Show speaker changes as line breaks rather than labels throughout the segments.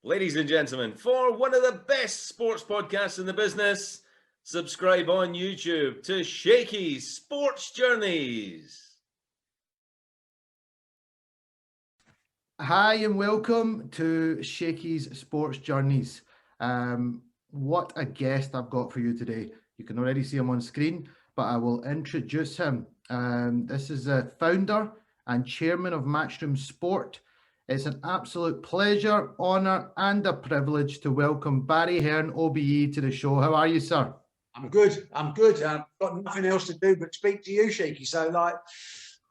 Ladies and gentlemen, for one of the best sports podcasts in the business, subscribe on YouTube to Shaky's Sports Journeys.
Hi and welcome to Shaky's Sports Journeys. What a guest I've got for you today. You can already see him on screen, but I will introduce him. This is the founder and chairman of Matchroom Sport. It's an absolute pleasure, honour and a privilege to welcome Barry Hearn, OBE, to the show. How are you, sir?
I'm good. I've got nothing else to do but speak to you, Shaky. So,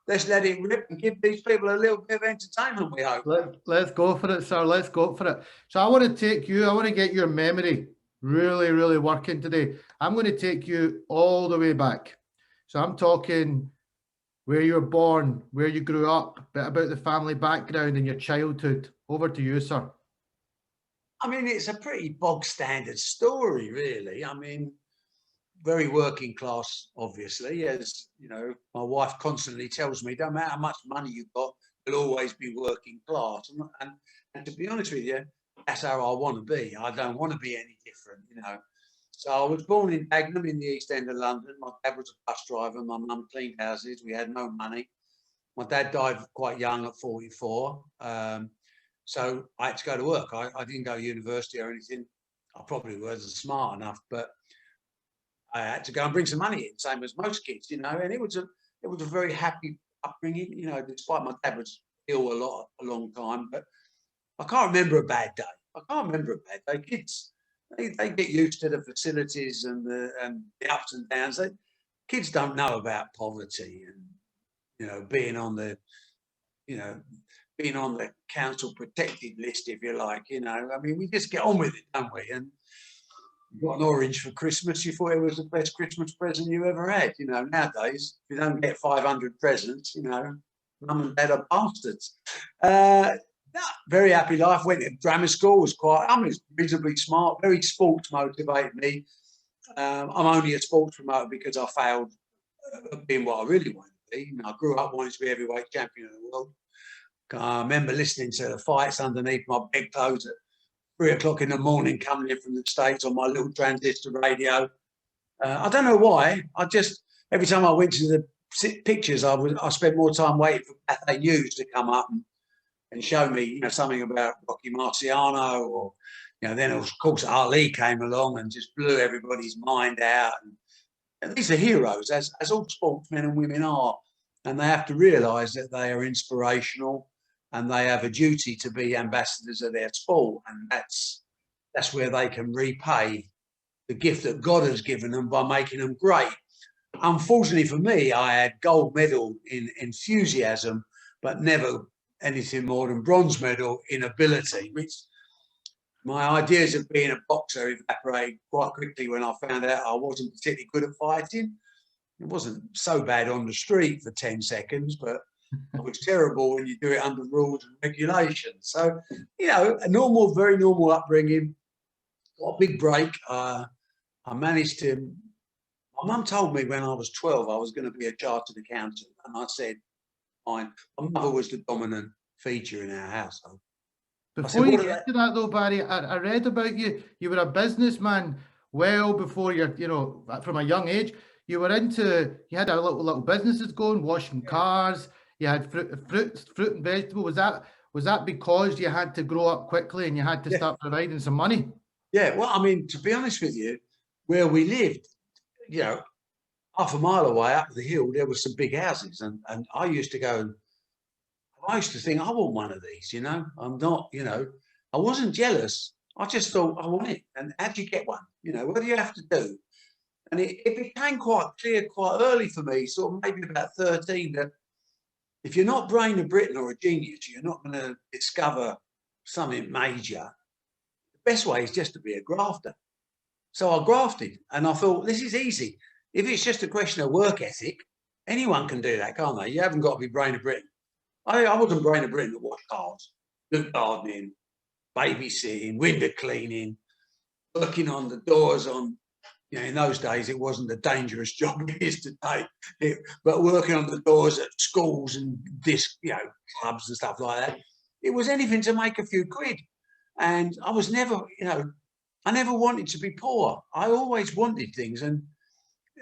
let's let it rip and give these people a little bit of entertainment, we hope.
Let's go for it, sir. Let's go for it. So I want to get your memory really working today. I'm going to take you all the way back. So I'm talking where you were born, where you grew up, a bit about the family background and your childhood. Over to you, sir.
I mean, it's a pretty bog standard story, really. I mean, very working class, obviously. As you know, my wife constantly tells me, don't matter how much money you've got, you'll always be working class. And to be honest with you, that's how I want to be. I don't want to be any different, you know. So I was born in Dagenham in the East End of London. My dad was a bus driver. My mum cleaned houses. We had no money. My dad died quite young at 44. So I had to go to work. I didn't go to university or anything. I probably wasn't smart enough, but I had to go and bring some money in, same as most kids, you know. And it was a very happy upbringing, you know, despite my dad was ill a long time. But I can't remember a bad day. Kids, they get used to the facilities and the ups and downs. Kids don't know about poverty and, you know, being on the council protected list, if you like, you know. I mean, we just get on with it, don't we? And you got an orange for Christmas, you thought it was the best Christmas present you ever had. You know, nowadays, if you don't get 500 presents, you know, mum and dad are bastards. Very happy life. Went to grammar school, was reasonably smart, very sports motivated me. I'm only a sports promoter because I failed being what I really wanted to be. I grew up wanting to be heavyweight champion of the world. I remember listening to the fights underneath my bedclothes at 3 o'clock in the morning, coming in from the States on my little transistor radio. I don't know why. Every time I went to the pictures, I spent more time waiting for Cafe News to come up and show me, you know, something about Rocky Marciano, or, you know, then of course Ali came along and just blew everybody's mind out. And these are heroes, as all sportsmen and women are, and they have to realise that they are inspirational and they have a duty to be ambassadors of their sport, and that's where they can repay the gift that God has given them by making them great. Unfortunately for me, I had gold medal in enthusiasm, but never anything more than bronze medal in ability, which my ideas of being a boxer evaporated quite quickly when I found out I wasn't particularly good at fighting. It wasn't so bad on the street for 10 seconds, but it was terrible when you do it under rules and regulations. So, you know, very normal upbringing. Got a big break. I managed to. My mum told me when I was 12 I was going to be a chartered accountant, and I said, fine. My mother was the dominant feature in our household.
Before you get to that, though, Barry, I read about you. You were a businessman well before you know, from a young age. You had a little businesses going, washing cars. You had fruit and vegetable. Was that because you had to grow up quickly and you had to start providing some money?
Yeah, well, I mean, to be honest with you, where we lived, you know, half a mile away up the hill, there were some big houses, and I used to think, I want one of these, you know. I'm not, you know, I wasn't jealous. I just thought, I want it. And how do you get one? You know, what do you have to do? And it became quite clear quite early for me, sort of maybe about 13, that if you're not Brain of Britain or a genius, you're not going to discover something major. The best way is just to be a grafter. So I grafted, and I thought, this is easy. If it's just a question of work ethic, anyone can do that, can't they? You haven't got to be Brain of Britain. I wasn't Brain of Britain to wash cars, do gardening, babysitting, window cleaning, working on the doors on, you know, in those days it wasn't a dangerous job it is today, but working on the doors at schools and disc, you know, clubs and stuff like that. It was anything to make a few quid. And I was never, you know, I never wanted to be poor. I always wanted things, and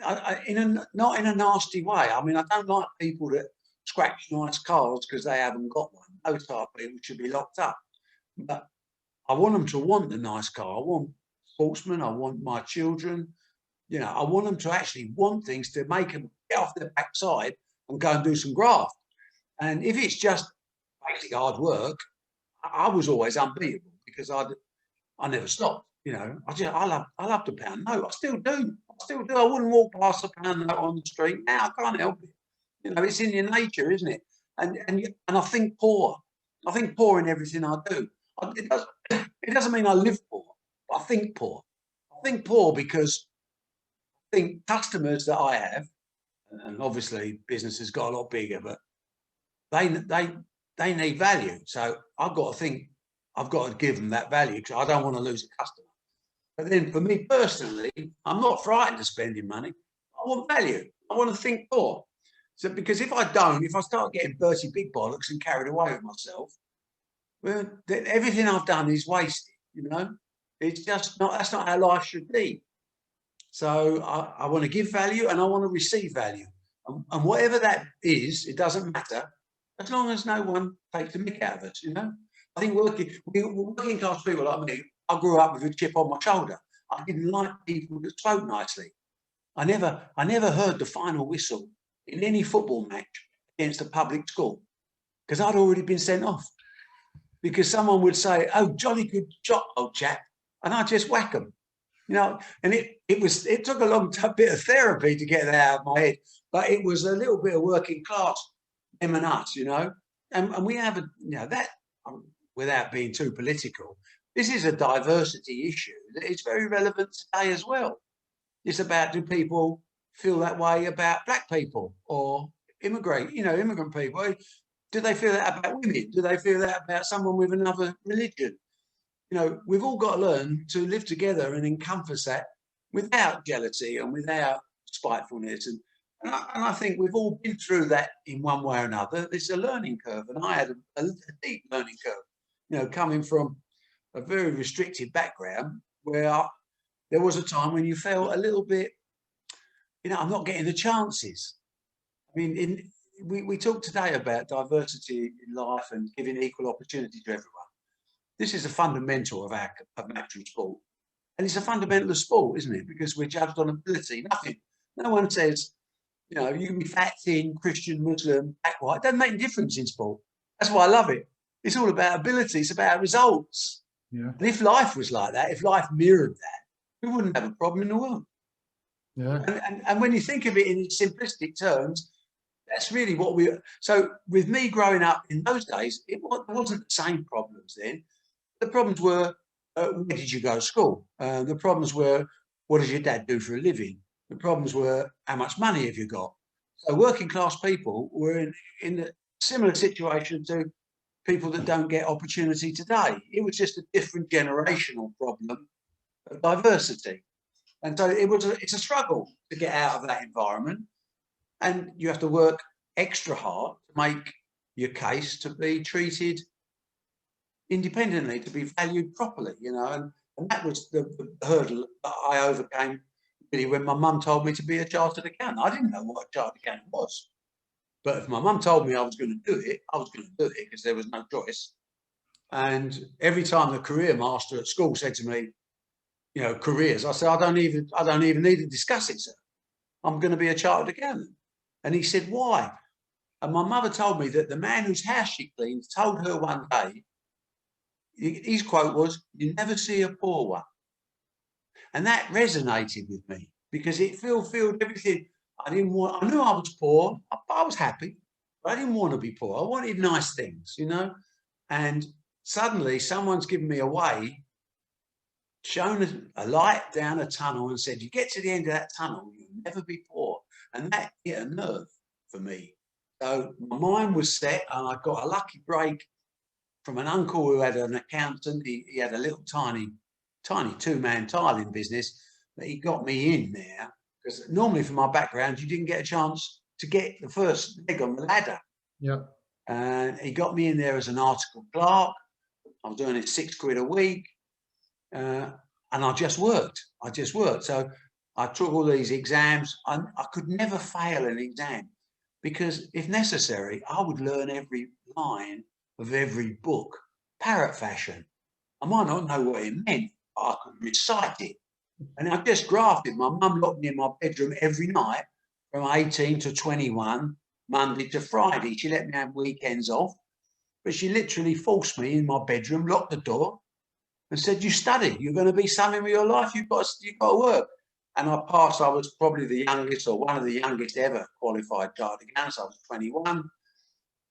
not in a nasty way. I mean, I don't like people that scratch nice cars because they haven't got one. Those type of people should be locked up. But I want them to want the nice car. I want sportsmen. I want my children. You know, I want them to actually want things to make them get off their backside and go and do some graft. And if it's just basically hard work, I was always unbeatable because I never stopped. You know, I love the pound note. I still do. I wouldn't walk past a pound note on the street now. I can't help it. You know, it's in your nature, isn't it? And I think poor. I think poor in everything I do. It doesn't mean I live poor, but I think poor. I think poor because I think customers that I have, and obviously business has got a lot bigger, but they need value. So I've got to think I've got to give them that value because I don't want to lose a customer. But then for me personally, I'm not frightened of spending money. I want value. I want to think poor. So because if I start getting Bertie big bollocks and carried away with myself, well, then everything I've done is wasted, you know? It's just not, that's not how life should be. So I want to give value and I want to receive value. And whatever that is, it doesn't matter, as long as no one takes the mick out of us, you know? I think working class people like me, I grew up with a chip on my shoulder. I didn't like people that spoke nicely. I never heard the final whistle in any football match against a public school because I'd already been sent off. Because someone would say, "Oh, jolly good shot, old chap," and I'd just whack them, you know. And it took a long bit of therapy to get that out of my head, but it was a little bit of working class, them and us, you know. And we have that without being too political. This is a diversity issue that is very relevant today as well. It's about, do people feel that way about black people or immigrant people? Do they feel that about women? Do they feel that about someone with another religion? You know, we've all got to learn to live together and encompass that without jealousy and without spitefulness. And I think we've all been through that in one way or another. It's a learning curve, and I had a deep learning curve. You know, coming from a very restricted background where there was a time when you felt a little bit, you know, I'm not getting the chances. I mean, we talked today about diversity in life and giving equal opportunity to everyone. This is a fundamental of Matchroom Sport. And it's a fundamental of sport, isn't it? Because we're judged on ability. No one says, you know, you can be fat, thin, Christian, Muslim, black, white. It doesn't make a difference in sport. That's why I love it. It's all about ability. It's about results.
Yeah.
And if life was like that, if life mirrored that, we wouldn't have a problem in the world.
Yeah.
And when you think of it in its simplistic terms, that's really what so with me growing up in those days, it wasn't the same problems then. The problems were, where did you go to school? The problems were, what does your dad do for a living? The problems were, how much money have you got? So working class people were in a similar situation to people that don't get opportunity today. It was just a different generational problem of diversity. And so it's a struggle to get out of that environment. And you have to work extra hard to make your case to be treated independently, to be valued properly, you know. And that was the hurdle that I overcame really when my mum told me to be a chartered accountant. I didn't know what a chartered accountant was. But if my mum told me I was going to do it, I was going to do it because there was no choice. And every time the career master at school said to me, you know, careers, I said, I don't even need to discuss it, sir. I'm going to be a chartered accountant. And he said, why? And my mother told me that the man whose house she cleaned told her one day, his quote was, "You never see a poor one." And that resonated with me because it fulfilled everything I didn't want. I knew I was poor, but I was happy, but I didn't want to be poor. I wanted nice things, you know. And suddenly someone's given me a way, shown a light down a tunnel and said, you get to the end of that tunnel, you'll never be poor. And that hit a nerve for me. So my mind was set and I got a lucky break from an uncle who had an accountant. He had a little tiny two-man tiling business, but he got me in there because normally from my background, you didn't get a chance to get the first leg on the ladder.
Yeah.
And he got me in there as an article clerk. I was doing it £6 a week. And I just worked. So I took all these exams. I could never fail an exam because if necessary, I would learn every line of every book, parrot fashion. I might not know what it meant, but I could recite it. And I just grafted. My mum locked me in my bedroom every night from 18 to 21, Monday to Friday. She let me have weekends off, but she literally forced me in my bedroom, locked the door, and said, "You study. You're going to be something with your life. You've got to work." And I passed. I was probably the youngest or one of the youngest ever qualified chartered accountants. I was 21.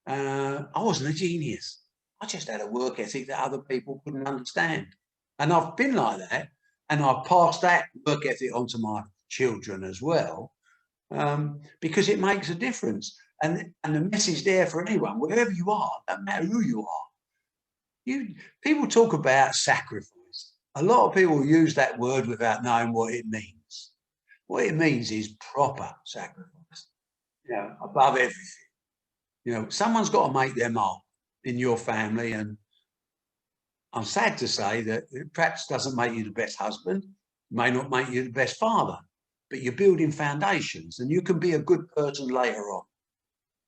I wasn't a genius. I just had a work ethic that other people couldn't understand. And I've been like that. And I've passed that work ethic on to my children as well, because it makes a difference. And the message there for anyone, wherever you are, no matter who you are, people talk about sacrifice. A lot of people use that word without knowing what it means. What it means is proper sacrifice, above everything. Someone's got to make their mark in your family, and I'm sad to say that it perhaps doesn't make you the best husband, may not make you the best father, but you're building foundations, and you can be a good person later on.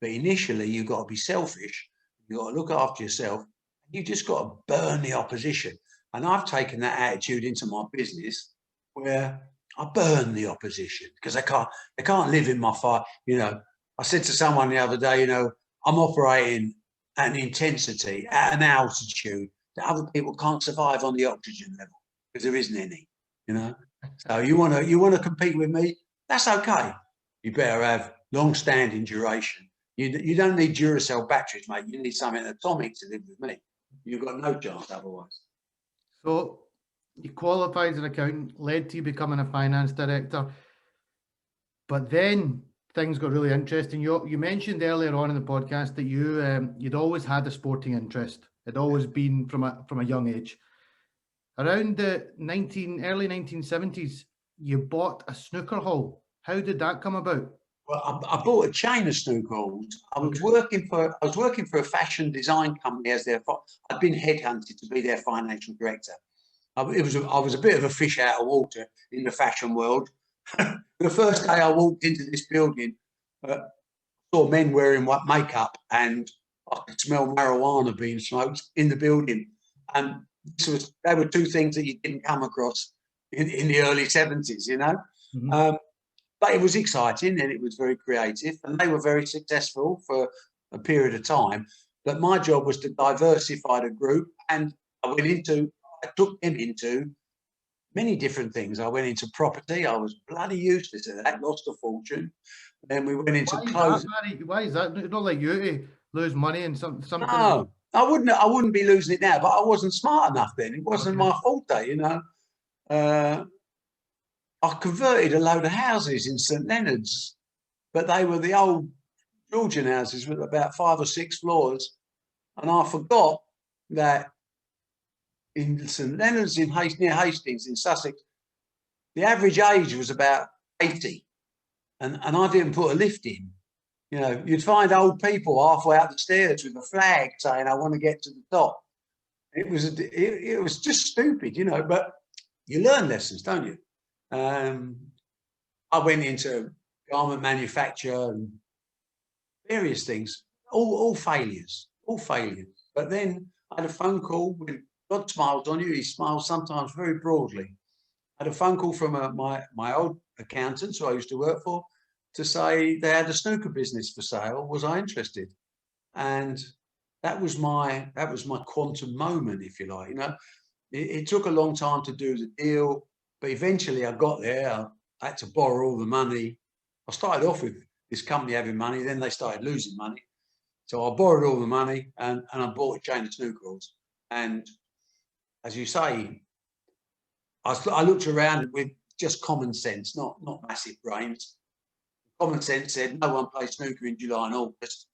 But initially, you've got to be selfish. You've got to look after yourself. You just got to burn the opposition. And I've taken that attitude into my business where I burn the opposition because they can't live in my fire. I said to someone the other day, I'm operating at an intensity, at an altitude that other people can't survive on the oxygen level because there isn't any, So you want to compete with me? That's okay. You better have long-standing duration. You don't need Duracell batteries, mate. You need something atomic to live with me. You've got no chance otherwise.
So you qualified as an accountant, led to you becoming a finance director. But then things got really interesting. You mentioned earlier on in the podcast that you'd always had a sporting interest. It'd always been from a young age. Around the early 1970s, you bought a snooker hall. How did that come about?
Well, I bought a chain of snooker halls. I was working for a fashion design company I'd been headhunted to be their financial director. I was a bit of a fish out of water in the fashion world. The first day I walked into this building, saw men wearing white makeup, and I could smell marijuana being smoked in the building. And they were two things that you didn't come across in the early 70s,
Mm-hmm.
But it was exciting and it was very creative, and they were very successful for a period of time. But my job was to diversify the group, and I took them into many different things. I went into property. I was bloody useless at that, lost a fortune. Then we went into clothes.
Why is that? It's not like you to lose money and something.
No, I wouldn't be losing it now, but I wasn't smart enough then. It wasn't my forte, I converted a load of houses in St Leonard's, but they were the old Georgian houses with about 5 or 6 floors. And I forgot that in St Leonard's near Hastings in Sussex, the average age was about 80. And I didn't put a lift in. You'd find old people halfway up the stairs with a flag saying, "I want to get to the top." It was just stupid, but you learn lessons, don't you? I went into garment manufacture and various things, all failures. But then I had a phone call. When God smiles on you, he smiles sometimes very broadly. I had a phone call from my old accountants who I used to work for to say they had a snooker business for sale. Was I interested? And that was my quantum moment, if you like. It took a long time to do the deal, but eventually I got there. I had to borrow all the money. I started off with this company having money, then they started losing money. So I borrowed all the money and I bought a chain of snooker halls. And as you say, I looked around with just common sense, not massive brains. Common sense said no one plays snooker in July and August.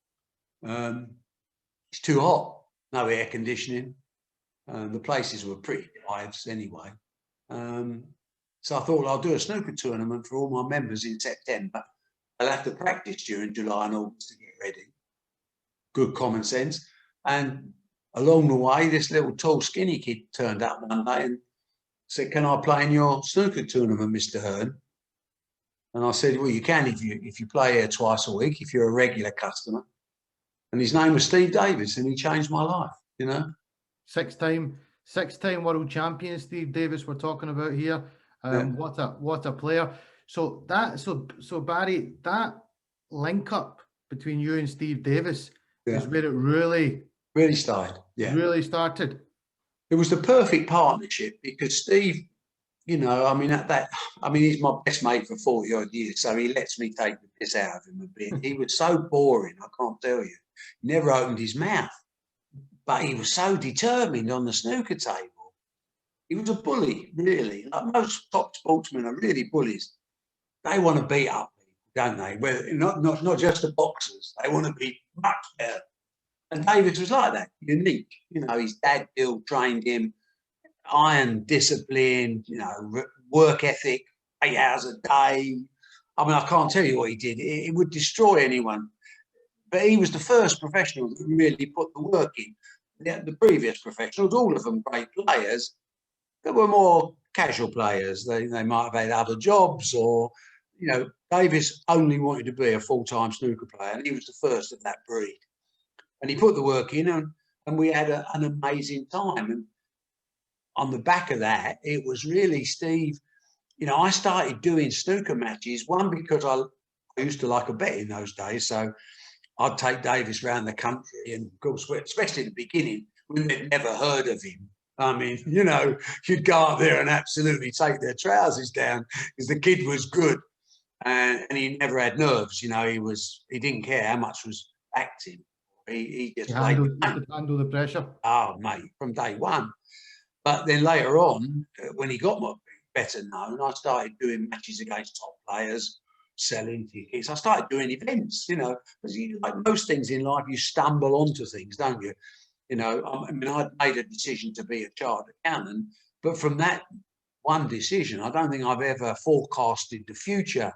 It's too hot, no air conditioning. The places were pretty dives anyway. So I thought, well, I'll do a snooker tournament for all my members in September. I'll have to practice during July and August to get ready. Good common sense. And along the way, this little tall, skinny kid turned up one day and said, "Can I play in your snooker tournament, Mr. Hearn?" And I said, "Well, you can if you play here twice a week, if you're a regular customer." And his name was Steve Davis, and he changed my life, you know.
Six-time world champion Steve Davis we're talking about here. What a player. So Barry, that link up between you and Steve Davis is where it really
started. Yeah.
Really started.
It was the perfect partnership because Steve, you know, I mean, he's my best mate for 40 odd years, so he lets me take the piss out of him a bit. He was so boring, I can't tell you. He never opened his mouth, but he was so determined on the snooker table. He was a bully, really. Like most top sportsmen are really bullies. They want to beat up people, don't they? Well, not just the boxers. They want to be much better. And Davis was like that, unique. You know, his dad still trained him, iron discipline, you know, work ethic, 8 hours a day. I mean, I can't tell you what he did. It would destroy anyone. But he was the first professional that really put the work in. The previous professionals, all of them great players, that were more casual players. They might have had other jobs or, you know, Davis only wanted to be a full-time snooker player, and he was the first of that breed. And he put the work in, and we had an amazing time. And on the back of that, it was really Steve. You know, I started doing snooker matches, one because I used to like a bet in those days. So I'd take Davis around the country, and of course, especially in the beginning, we'd never heard of him. I mean, you know, you'd go up there and absolutely take their trousers down because the kid was good, and he never had nerves. You know, he didn't care how much was acting. He just
could handle the pressure.
Oh, mate, from day one. But then later on, when he got better known, I started doing matches against top players, selling tickets. I started doing events, you know, because like most things in life, you stumble onto things, don't you? You know, I mean, I'd made a decision to be a chartered accountant, but from that one decision, I don't think I've ever forecasted the future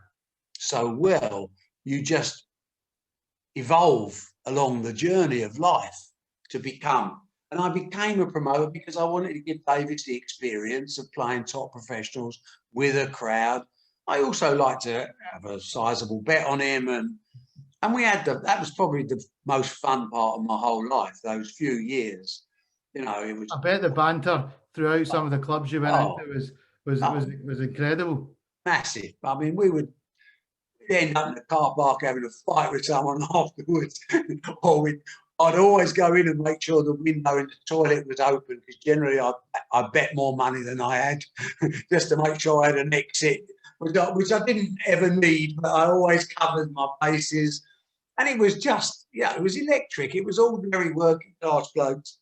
so well. You just evolve along the journey of life to become. And I became a promoter because I wanted to give Davis the experience of playing top professionals with a crowd. I also like to have a sizable bet on him, and we had that was probably the most fun part of my whole life, those few years. You know, it was.
I bet the banter throughout some of the clubs you went into was incredible.
Massive. I mean, we would end up in the car park having a fight with someone afterwards, or I'd always go in and make sure the window in the toilet was open, because generally I bet more money than I had just to make sure I had an exit, which I didn't ever need, but I always covered my bases. And it was just, it was electric. It was ordinary working class blokes.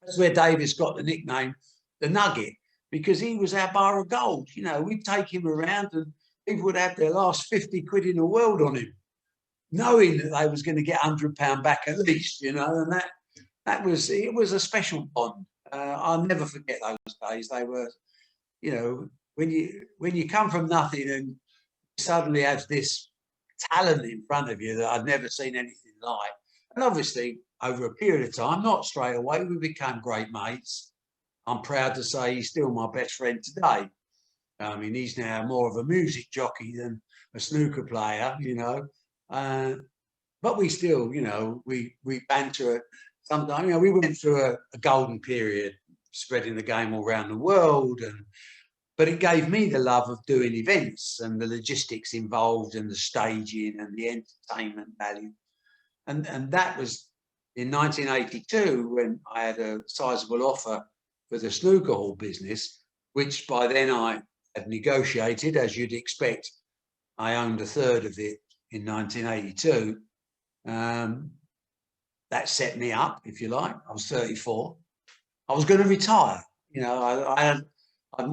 That's where Davis got the nickname, the Nugget, because he was our bar of gold. You know, we'd take him around and people would have their last 50 quid in the world on him, knowing that they was going to get £100 back at least, you know, and it was a special bond. I'll never forget those days. They were, you know, when you come from nothing and suddenly have this talent in front of you that I'd never seen anything like. And obviously, over a period of time, not straight away, we became great mates. I'm proud to say he's still my best friend today. I mean, he's now more of a music jockey than a snooker player, you know. But we still, you know, we banter sometimes. You know, we went through a golden period, spreading the game all around the world, but it gave me the love of doing events and the logistics involved and the staging and the entertainment value. And that was in 1982 when I had a sizable offer for the snooker hall business, which by then I had negotiated, as you'd expect. I owned a third of it in 1982. That set me up, if you like. I was 34. I was going to retire. You know, I'd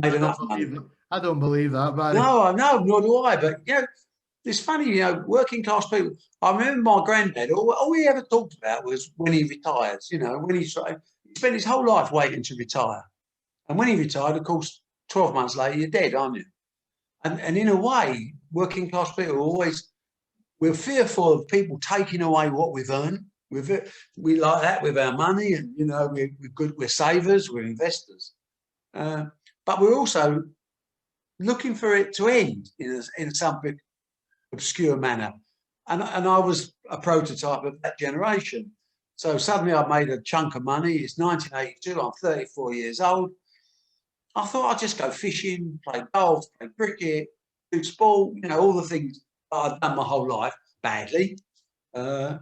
made enough money.
I don't believe that, but
no, nor do I. But you know, it's funny. You know, working class people. I remember my granddad. All he ever talked about was when he retires. You know, when he spent his whole life waiting to retire, and when he retired, of course, 12 months later, you're dead, aren't you? And in a way, working class people we're fearful of people taking away what we've earned. We like that with our money, and you know, we're good. We're savers. We're investors, but we're also looking for it to end in some big obscure manner. And I was a prototype of that generation. So suddenly I made a chunk of money. It's 1982. I'm 34 years old. I thought I'd just go fishing, play golf, play cricket, do sport, you know, all the things that I'd done my whole life badly. And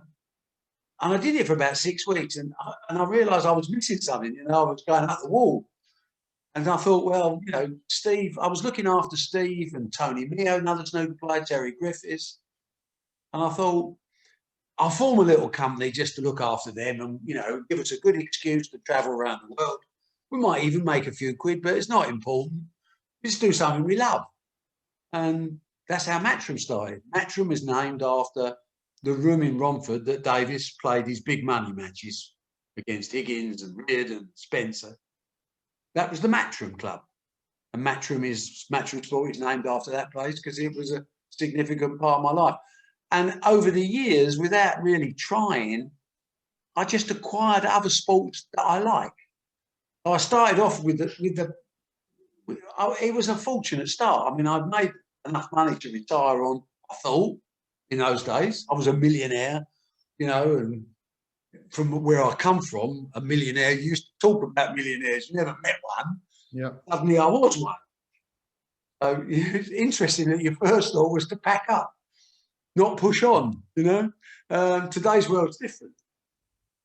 I did it for about 6 weeks, and I realised I was missing something. You know, I was going up the wall. And I thought, well, you know, Steve, I was looking after Steve and Tony Mio, another snooker player, Terry Griffiths. And I thought, I'll form a little company just to look after them and, you know, give us a good excuse to travel around the world. We might even make a few quid, but it's not important. Just do something we love. And that's how Matchroom started. Matchroom is named after the room in Romford that Davis played his big money matches against Higgins and Reard and Spencer. That was the Matchroom Club. And Matchroom Sport is named after that place because it was a significant part of my life. And over the years, without really trying, I just acquired other sports that I like. I started off it was a fortunate start. I mean, I'd made enough money to retire on, I thought, in those days. I was a millionaire, you know, and from where I come from, a millionaire, you used to talk about millionaires, you never met one.
Yeah.
Suddenly I was one. So it's interesting that your first thought was to pack up, not push on, you know. Today's world's different.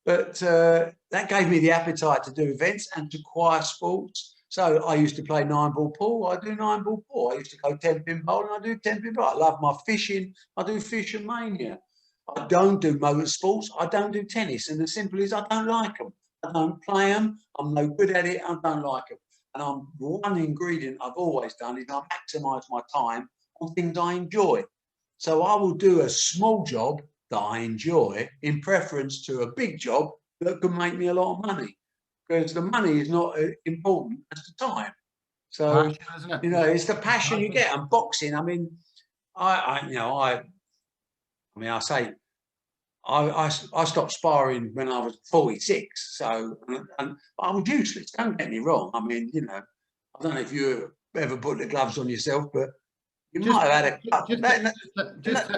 But that gave me the appetite to do events and to acquire sports. So I used to play 9-ball pool. I do 9-ball pool. I used to go tenpin bowling. I do tenpin bowling. I love my fishing. I do fishing mania. I don't do motorsports. I don't do tennis. And as simple as I don't like them. I don't play them. I'm no good at it. I don't like them. And one ingredient I've always done is I maximise my time on things I enjoy. So I will do a small job that I enjoy in preference to a big job that can make me a lot of money, because the money is not important as the time. So,
Passion, isn't it?
you know, it's the passion you get. And boxing, I mean, I stopped sparring when I was 46. So, and I was useless. Don't get me wrong. I mean, you know, I don't know if you ever put the gloves on yourself, but you might have had a
just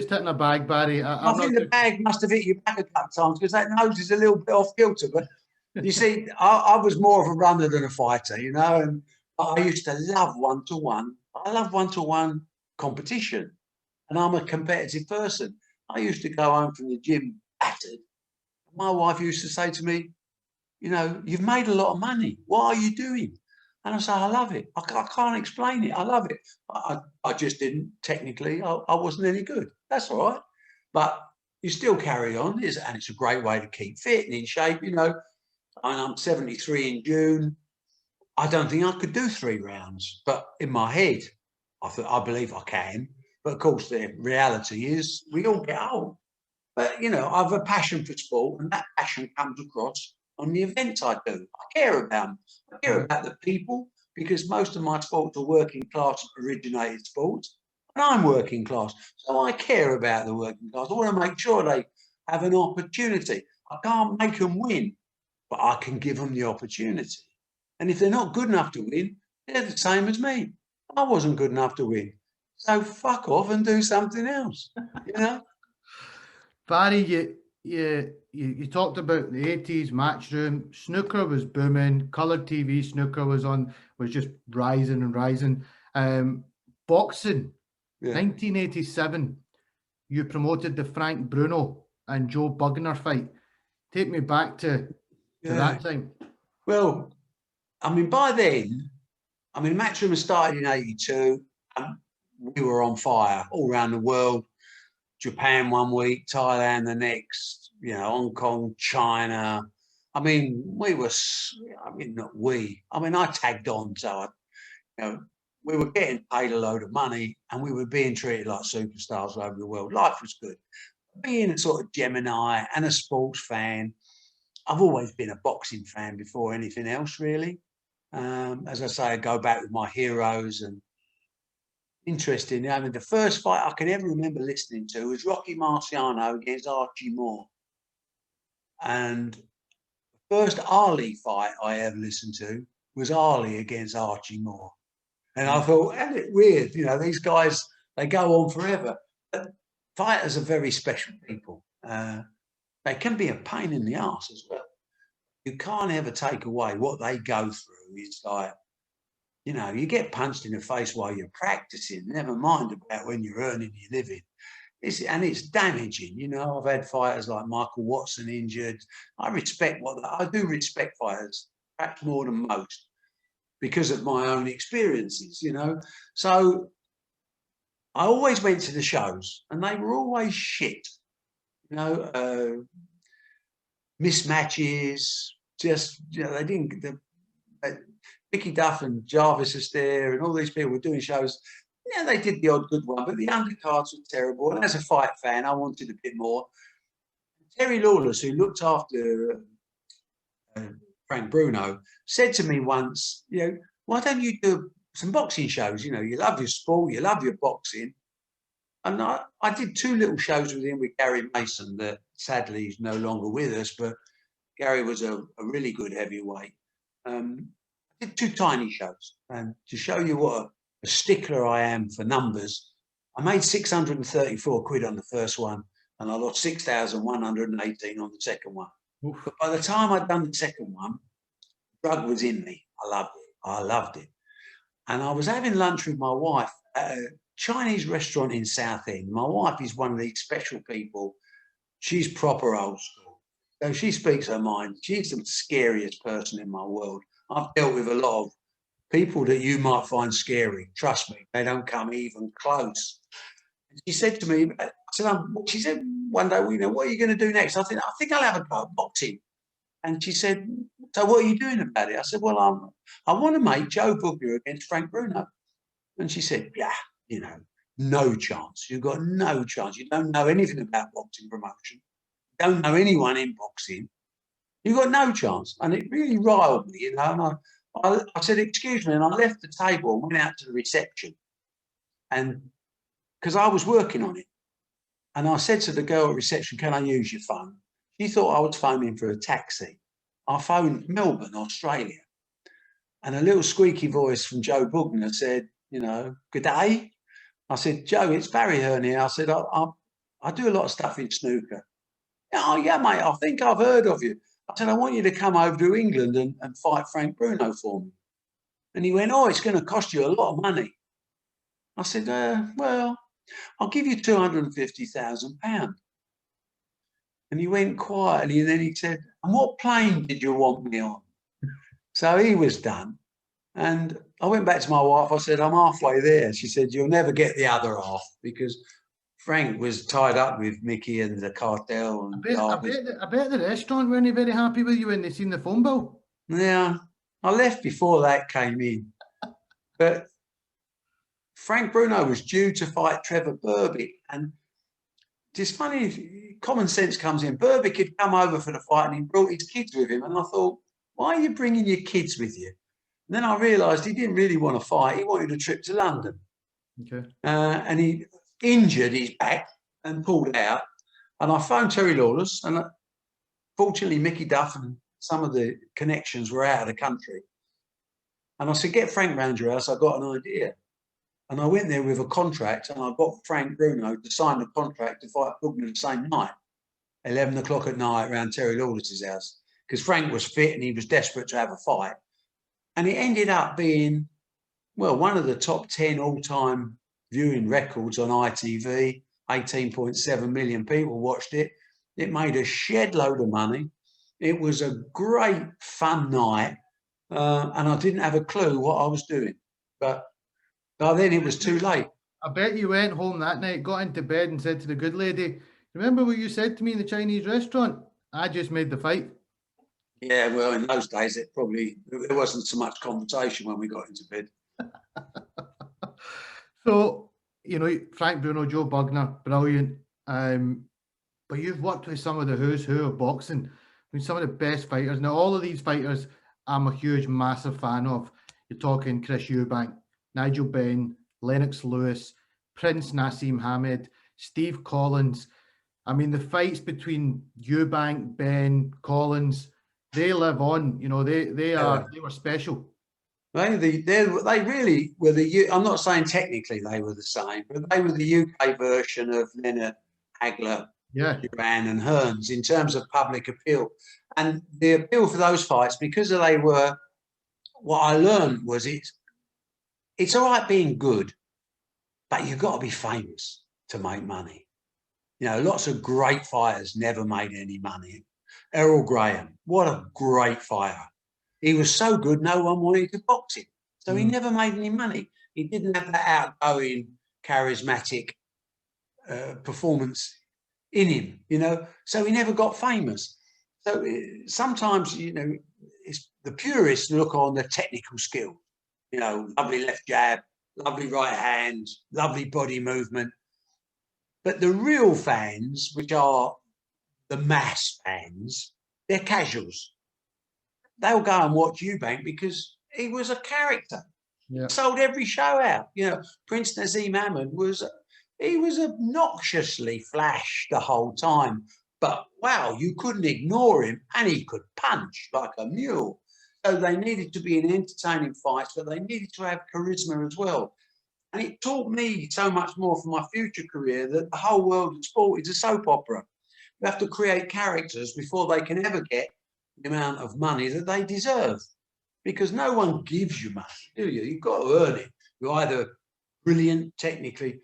hitting a bag, Barry.
I think the bag must have hit your back a couple of times because that nose is a little bit off kilter. But you see, I was more of a runner than a fighter, you know, and I used to love one-to-one. I love one-to-one competition, and I'm a competitive person. I used to go home from the gym battered. My wife used to say to me, you know, you've made a lot of money. What are you doing? And I say, I love it. I can't explain it. I love it. I just didn't, technically, I wasn't any good. That's all right. But you still carry on. And it's a great way to keep fit and in shape, you know. And I'm 73 in June. I don't think I could do 3 rounds. But in my head, I believe I can. But of course, the reality is we all get old. But, you know, I have a passion for sport, and that passion comes across on the events I do. I care about them. I care about the people, because most of my sports are working class originated sports, and I'm working class. So I care about the working class. I want to make sure they have an opportunity. I can't make them win, but I can give them the opportunity. And if they're not good enough to win, they're the same as me. I wasn't good enough to win. So fuck off and do something else, you know?
Barry, you talked about the 80s, Matchroom, snooker was booming, coloured TV snooker was just rising and rising. Boxing, 1987, you promoted the Frank Bruno and Joe Bugner fight. Take me back to that time.
Well, I mean, by then, I mean, Matchroom was started in 82, and we were on fire all around the world. Japan one week, Thailand the next, you know, Hong Kong, China. I mean, I tagged on, so we were getting paid a load of money and we were being treated like superstars over the world. Life was good. Being a sort of Gemini and a sports fan, I've always been a boxing fan before anything else, really. As I say, I go back with my heroes. And interesting, I mean, the first fight I can ever remember listening to was Rocky Marciano against Archie Moore. And first Ali fight I ever listened to was Ali against Archie Moore. And I thought, isn't it weird? You know, these guys, they go on forever. But fighters are very special people. They can be a pain in the arse as well. You can't ever take away what they go through. It's like, you know, you get punched in the face while you're practicing, never mind about when you're earning your living. It's damaging. You know, I've had fighters like Michael Watson injured. I do respect fighters, perhaps more than most, because of my own experiences, you know. So I always went to the shows and they were always shit, you know, mismatches, just, you know, they didn't, Vicky Duff and Jarvis Astaire and all these people were doing shows. Yeah, they did the odd good one, but the undercards were terrible. And as a fight fan, I wanted a bit more. Terry Lawless, who looked after Frank Bruno, said to me once, you know, why don't you do some boxing shows? You know, you love your sport, you love your boxing. And I did 2 little shows with him with Gary Mason that sadly is no longer with us, but Gary was a really good heavyweight. I did 2 tiny shows. And to show you what a stickler I am for numbers, I made 634 quid on the first one and I lost 6,118 on the second one. Oof. But by the time I'd done the second one, drug was in me. I loved it. And I was having lunch with my wife at a Chinese restaurant in Southend. My wife is one of these special people. She's proper old school. So she speaks her mind. She's the scariest person in my world. I've dealt with a lot of people that you might find scary. Trust me, they don't come even close. And she said to me, she said one day, you know, what are you going to do next? I think I'll have a go at boxing. And she said, so what are you doing about it? I said, well, I want to make Joe Bugler against Frank Bruno. And she said, yeah, you know, no chance. You've got no chance. You don't know anything about boxing promotion. You don't know anyone in boxing. You've got no chance. And it really riled me, you know. And I said, excuse me. And I left the table and went out to the reception. And because I was working on it. And I said to the girl at reception, can I use your phone? She thought I was phoning for a taxi. I phoned Melbourne, Australia. And a little squeaky voice from Joe Bugner said, you know, good day. I said, Joe, it's Barry Hearn here. I said, I do a lot of stuff in snooker. Oh, yeah, mate, I think I've heard of you. I said, I want you to come over to England and fight Frank Bruno for me. And he went, oh, it's going to cost you a lot of money. I said, well, I'll give you £250,000. And he went quietly, and then he said, and what plane did you want me on? So he was done. And I went back to my wife. I said, I'm halfway there. She said, you'll never get the other half, because Frank was tied up with Mickey and the cartel. And
I bet the restaurant weren't very happy with you when they seen the phone bill.
Yeah, I left before that came in. But Frank Bruno was due to fight Trevor Berbick. And it's funny, common sense comes in. Berbick had come over for the fight and he brought his kids with him. And I thought, why are you bringing your kids with you? And then I realised he didn't really want to fight. He wanted a trip to London. Okay. And he injured his back and pulled out. And I phoned Terry Lawless. And fortunately, Mickey Duff and some of the connections were out of the country. And I said, get Frank round your house. I've got an idea. And I went there with a contract and I got Frank Bruno to sign the contract to fight Bugner the same night, 11 o'clock at night around Terry Lawless's house, because Frank was fit and he was desperate to have a fight. And it ended up being, well, one of the top 10 all-time viewing records on ITV. 18.7 million people watched it. It made a shed load of money. It was a great fun night. And I didn't have a clue what I was doing. But by then it was too late.
I bet you went home that night, got into bed and said to the good lady, remember what you said to me in the Chinese restaurant? I just made the fight.
Yeah, well, in those days, there wasn't so much conversation when we got into bed.
So, you know, Frank Bruno, Joe Bugner, brilliant. But you've worked with some of the who's who of boxing. I mean, some of the best fighters. Now, all of these fighters, I'm a huge, massive fan of. You're talking Chris Eubank, Nigel Benn, Lennox Lewis, Prince Nassim Hamed, Steve Collins. I mean, the fights between Eubank, Ben, Collins, they live on. You know, they were special.
They really were I'm not saying technically they were the same, but they were the UK version of Leonard, Hagler,
Yeah.
Duran and Hearns in terms of public appeal. And the appeal for those fights, because they were, what I learned was it's all right being good, but you've got to be famous to make money. You know, lots of great fighters never made any money. Errol Graham, what a great fighter. He was so good, no one wanted to box him. So he never made any money. He didn't have that outgoing, charismatic performance in him, you know. So he never got famous. So sometimes, you know, the purists look on the technical skill. You know, lovely left jab, lovely right hand, lovely body movement. But the real fans, which are the mass fans, they're casuals. They'll go and watch Eubank because he was a character.
Yeah.
Sold every show out. You know, Prince Naseem Hamed was obnoxiously flash the whole time. But wow, you couldn't ignore him, and he could punch like a mule. So they needed to be an entertaining fight, but they needed to have charisma as well. And it taught me so much more for my future career that the whole world of sport is a soap opera. You have to create characters before they can ever get the amount of money that they deserve. Because no one gives you money, do you? You've got to earn it. You're either brilliant technically.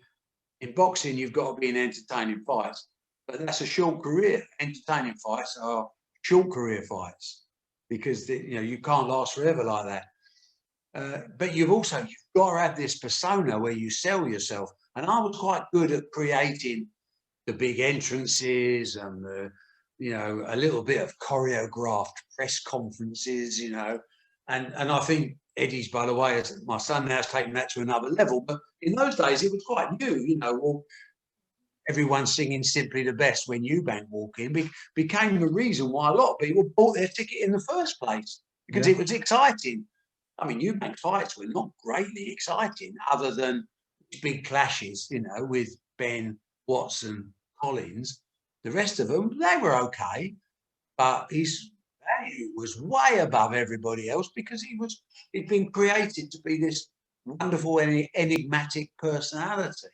In boxing, you've got to be in entertaining fights. But that's a short career. Entertaining fights are short career fights because you can't last forever like that. But you've got to have this persona where you sell yourself. And I was quite good at creating the big entrances and a little bit of choreographed press conferences, you know. And I think Eddie's, by the way, my son now has taken that to another level. But in those days, it was quite new, you know. Well, everyone singing Simply the Best when Eubank walked in became the reason why a lot of people bought their ticket in the first place because it was exciting. I mean, Eubank fights were not greatly exciting other than big clashes, you know, with Ben, Watson, Collins. The rest of them, they were okay, but his value was way above everybody else because he'd been created to be this wonderful, enigmatic personality.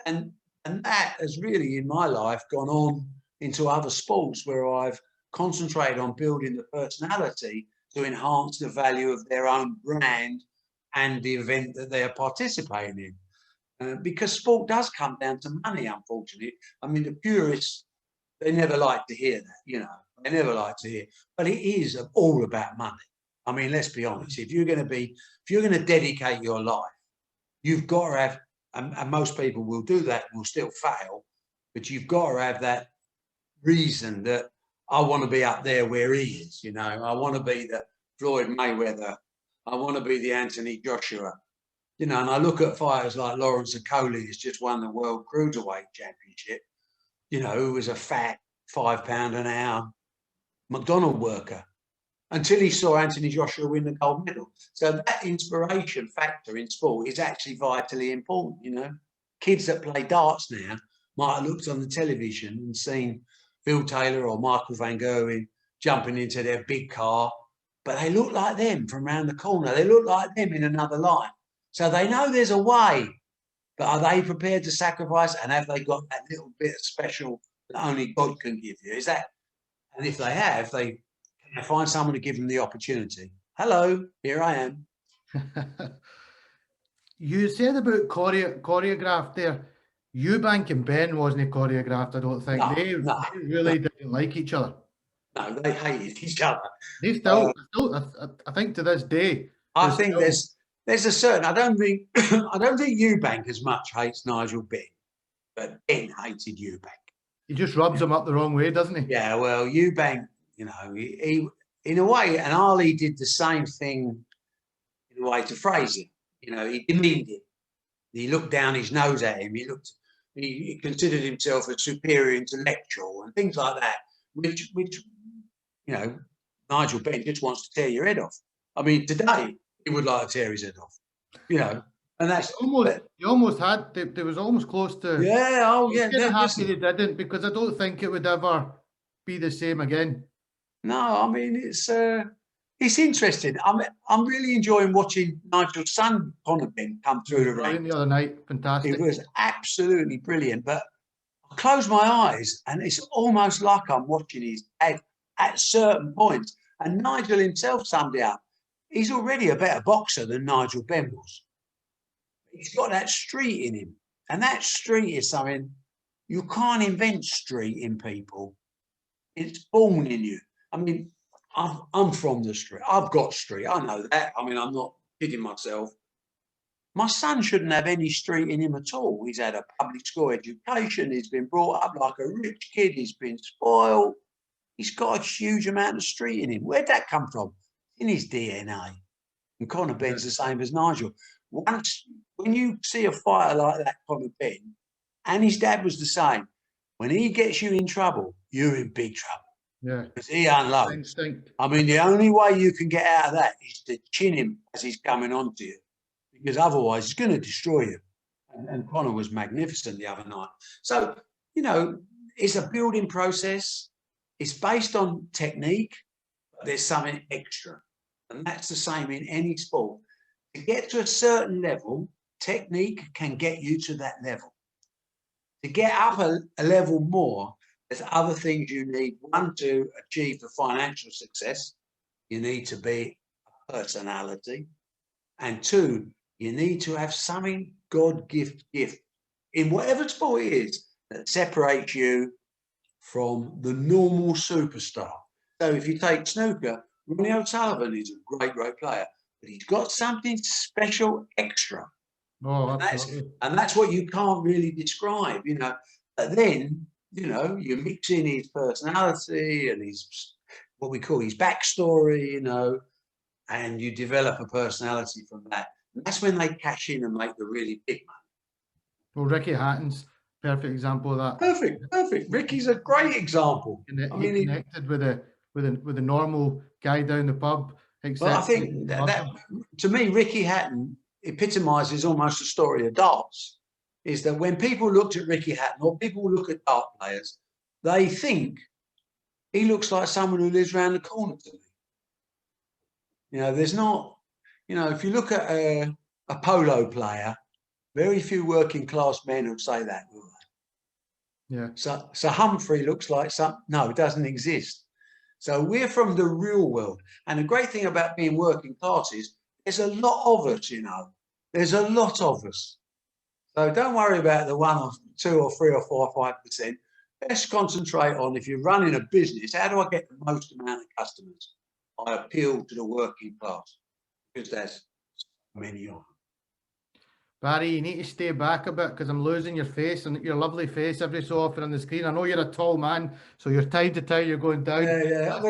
And that has really, in my life, gone on into other sports where I've concentrated on building the personality to enhance the value of their own brand and the event that they're participating in. Because sport does come down to money, unfortunately. I mean, the purists, they never like to hear that, you know. They never like to hear. But it is all about money. I mean, let's be honest. If you're going to dedicate your life, you've got to have, and most people will do that, will still fail, but you've got to have that reason that I want to be up there where he is, you know. I want to be the Floyd Mayweather. I want to be the Anthony Joshua. You know, and I look at fighters like Lawrence Okoli, who's just won the World Cruiserweight Championship, you know, who was a fat £5 an hour McDonald worker until he saw Anthony Joshua win the gold medal. So that inspiration factor in sport is actually vitally important, you know. Kids that play darts now might have looked on the television and seen Phil Taylor or Michael Van Gerwen jumping into their big car, but they look like them from around the corner. They look like them in another line. So they know there's a way, but are they prepared to sacrifice? And have they got that little bit of special that only God can give you? Is that? And if they have, can they find someone to give them the opportunity? Hello, here I am.
You said about choreographed there. Eubank and Ben wasn't choreographed, I don't think.
No,
they really didn't like each other.
No, they hated each other.
They still, I think to this day.
I think there's a certain. I don't think Eubank as much hates Nigel Benn, but Ben hated Eubank.
He just rubs him up the wrong way, doesn't he?
Yeah, well, Eubank, you know, he in a way, and Ali did the same thing in a way to Fraser. You know, he demeaned him. He looked down his nose at him. He considered himself a superior intellectual and things like that, which you know, Nigel Benn just wants to tear your head off. I mean, today he would like to tear his head off. You know, And that's
You almost had. There was almost close to.
yeah. Oh,
I was
yeah.
kind of happy they didn't, because I don't think it would ever be the same again.
No, I mean it's interesting. I'm really enjoying watching Nigel's son Conor Ben come through the
Brilliant
ranks.
the other night, fantastic.
It was absolutely brilliant. But I close my eyes and it's almost like I'm watching his dad at certain points. And Nigel himself summed it up. He's already a better boxer than Nigel Ben was. He's got that street in him. And that street is something you can't invent street in people. It's born in you. I mean, I'm from the street. I've got street. I know that. I mean, I'm not kidding myself. My son shouldn't have any street in him at all. He's had a public school education. He's been brought up like a rich kid. He's been spoiled. He's got a huge amount of street in him. Where'd that come from? In his DNA. And Conor Ben's the same as Nigel. When you see a fighter like that, Conor Ben, and his dad was the same, when he gets you in trouble, you're in big trouble.
Yeah.
Because he unloads.
Instinct.
I mean, the only way you can get out of that is to chin him as he's coming onto you, because otherwise he's going to destroy you. And Conor was magnificent the other night. So, you know, it's a building process. It's based on technique, but there's something extra. And that's the same in any sport. To get to a certain level, technique can get you to that level. To get up a level more, there's other things you need. One, to achieve the financial success, you need to be a personality. And two, you need to have something God-gift in whatever sport it is that separates you from the normal superstar. So if you take snooker, Ronnie O'Sullivan is a great player, but he's got something special extra.
Oh,
and that's what you can't really describe, you know. But then, you know, you mix in his personality and his, what we call his backstory, you know, and you develop a personality from that. And that's when they cash in and make the really big money.
Well, Ricky Hatton's perfect example of that.
Perfect. Ricky's a great example.
He connected with the normal guy down the pub.
Well, I think that to me, Ricky Hatton epitomises almost the story of darts. Is that when people looked at Ricky Hatton, or people look at dart players, they think he looks like someone who lives around the corner to me. You know, there's not, you know, if you look at a polo player, very few working class men would say that, will they?
Yeah.
So Humphrey looks like no, it doesn't exist. So we're from the real world. And the great thing about being working class is there's a lot of us, you know. There's a lot of us. So don't worry about the 1 or 2 or 3 or 4 or 5%. Let's concentrate on, if you're running a business, how do I get the most amount of customers? I appeal to the working class, because there's many of them.
Barry, you need to stay back a bit, because I'm losing your face and your lovely face every so often on the screen. I know you're a tall man, so you're time to time you're going down.
Yeah.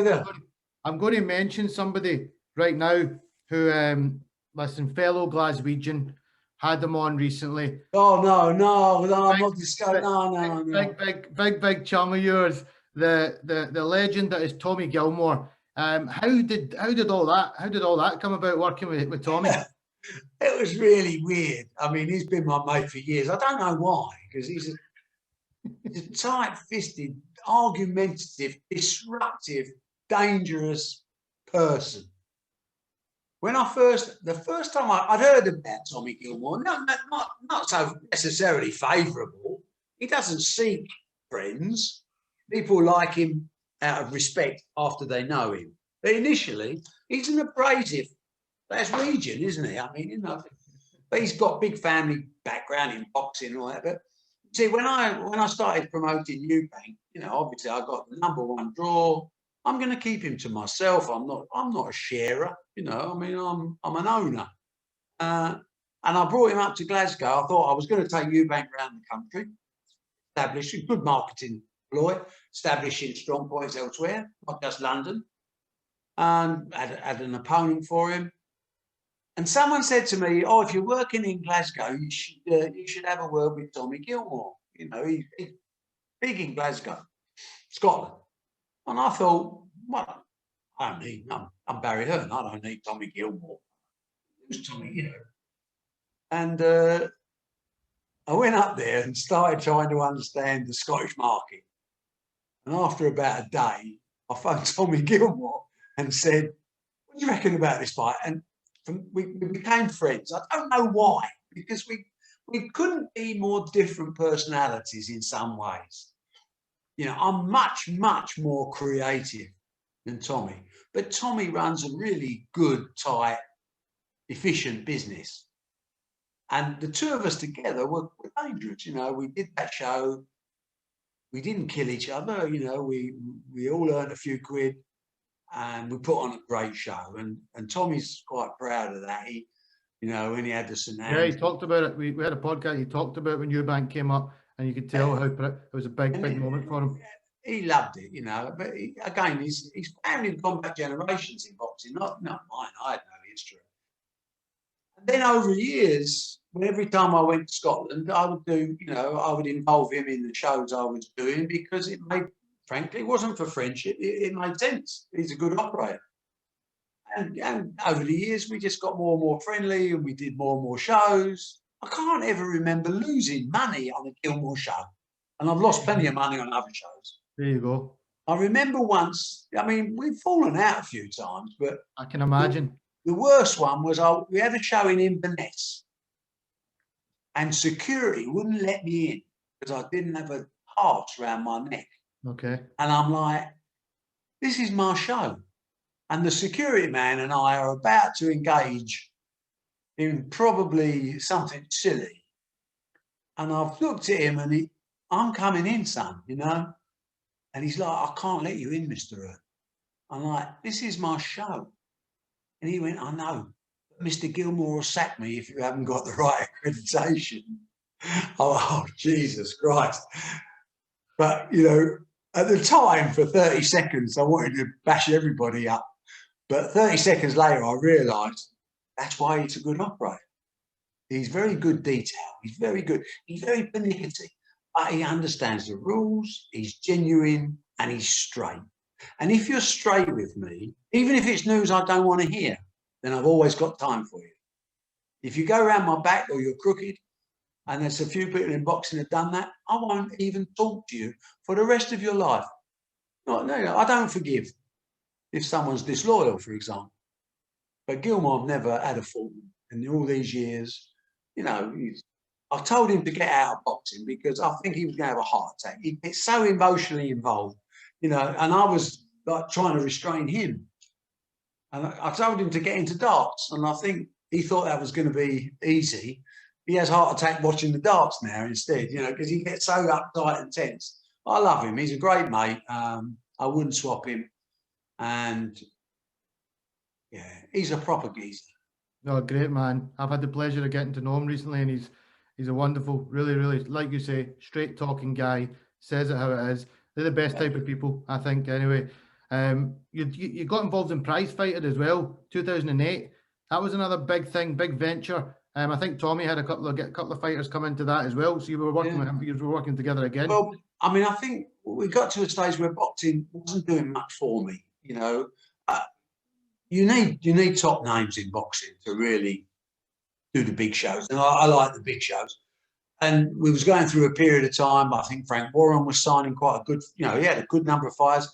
I'm going to mention somebody right now who, listen, fellow Glaswegian, had them on recently.
Oh, no, I'm not discussing. No.
Big chum of yours, the legend that is Tommy Gilmore. How did all that come about, working with Tommy?
It was really weird. I mean, he's been my mate for years. I don't know why, because he's a tight-fisted, argumentative, disruptive, dangerous person. When the first time I'd heard about Tommy Gilmore, not so necessarily favourable. He doesn't seek friends. People like him out of respect after they know him. But initially, he's an abrasive Glaswegian, isn't he? I mean, you know, but he's got big family background in boxing and all that. But see, when I started promoting Eubank, you know, obviously I got the #1 draw. I'm going to keep him to myself. I'm not a sharer, you know. I mean, I'm an owner. And I brought him up to Glasgow. I thought I was going to take Eubank around the country, establishing good marketing ploy, establishing strong points elsewhere, not just London. And had an opponent for him. And someone said to me, "Oh, if you're working in Glasgow, you should have a word with Tommy Gilmore. You know, he's big in Glasgow, Scotland." And I thought, well, I'm Barry Hearn. I don't need Tommy Gilmore. Who's Tommy, you know? And I went up there and started trying to understand the Scottish market. And after about a day, I phoned Tommy Gilmore and said, "What do you reckon about this fight?" And we became friends. I don't know why, because we couldn't be more different personalities in some ways. You know, I'm much, much more creative than Tommy. But Tommy runs a really good, tight, efficient business. And the two of us together were dangerous. You know, we did that show. We didn't kill each other. You know, we all earned a few quid and we put on a great show. And Tommy's quite proud of that. He, you know, when he had the scenario.
Yeah, he talked about it. We had a podcast. He talked about when Eubank came up, and you could tell how it was a big moment for him.
He loved it, you know. But again, his family's gone back generations in boxing, not mine. I had no history. And then over years, every time I went to Scotland, I would do, you know, I would involve him in the shows I was doing because it made, frankly, it wasn't for friendship. It made sense. He's a good operator. And over the years, we just got more and more friendly, and we did more and more shows. I can't ever remember losing money on a Gilmore show. And I've lost plenty of money on other shows.
There you go.
I remember once, I mean, we've fallen out a few times, but
I can imagine.
the worst one was we had a show in Inverness, and security wouldn't let me in because I didn't have a harness around my neck.
Okay.
And I'm like, this is my show. And the security man and I are about to engage in probably something silly. And I've looked at him and I'm coming in, son, you know? And he's like, "I can't let you in, Mr. Hearn." I'm like, "This is my show." And he went, "I know, but Mr. Gilmore will sack me if you haven't got the right accreditation." Oh, Jesus Christ. But, you know, at the time, for 30 seconds, I wanted to bash everybody up. But 30 seconds later, I realised that's why he's a good operator. He's very good detail. He's very good. He's very pernickety. But he understands the rules, he's genuine, and he's straight. And if you're straight with me, even if it's news I don't want to hear, then I've always got time for you. If you go around my back or you're crooked, and there's a few people in boxing have done that, I won't even talk to you for the rest of your life. No, I don't forgive if someone's disloyal, for example. But Gilmore never had a fault in all these years. You know, I told him to get out of boxing because I think he was going to have a heart attack. He gets so emotionally involved, you know, and I was like trying to restrain him. And I told him to get into darts, and I think he thought that was going to be easy. He has a heart attack watching the darts now instead, you know, because he gets so uptight and tense. I love him. He's a great mate. I wouldn't swap him. And yeah, he's a proper geezer.
No, great man. I've had the pleasure of getting to know him recently, and he's a wonderful, really, really, like you say, straight talking guy. Says it how it is. They're the best type of people, I think. Anyway, you got involved in prize fighting as well, 2008. That was another big thing, big venture. I think Tommy had a couple of fighters come into that as well. So you were working with him. You were working together again.
Well, I mean, I think we got to a stage where boxing wasn't doing much for me. You know, you need top names in boxing to really do the big shows, and I like the big shows. And we was going through a period of time. I think Frank Warren was signing quite a good, you know, he had a good number of fighters.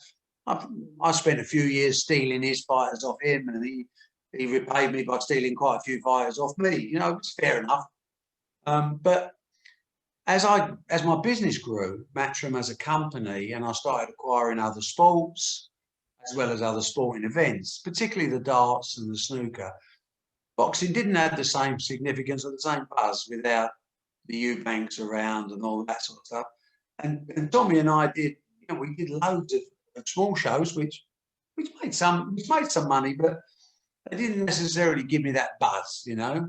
I spent a few years stealing his fighters off him, and he repaid me by stealing quite a few fighters off me. You know, it's fair enough. But as my business grew, Matchroom as a company, and I started acquiring other sports as well as other sporting events, particularly the darts and the snooker, boxing didn't have the same significance or the same buzz without the Eubanks around and all that sort of stuff. And Tommy and I did, you know, we did loads of small shows, which made some money, but they didn't necessarily give me that buzz, you know.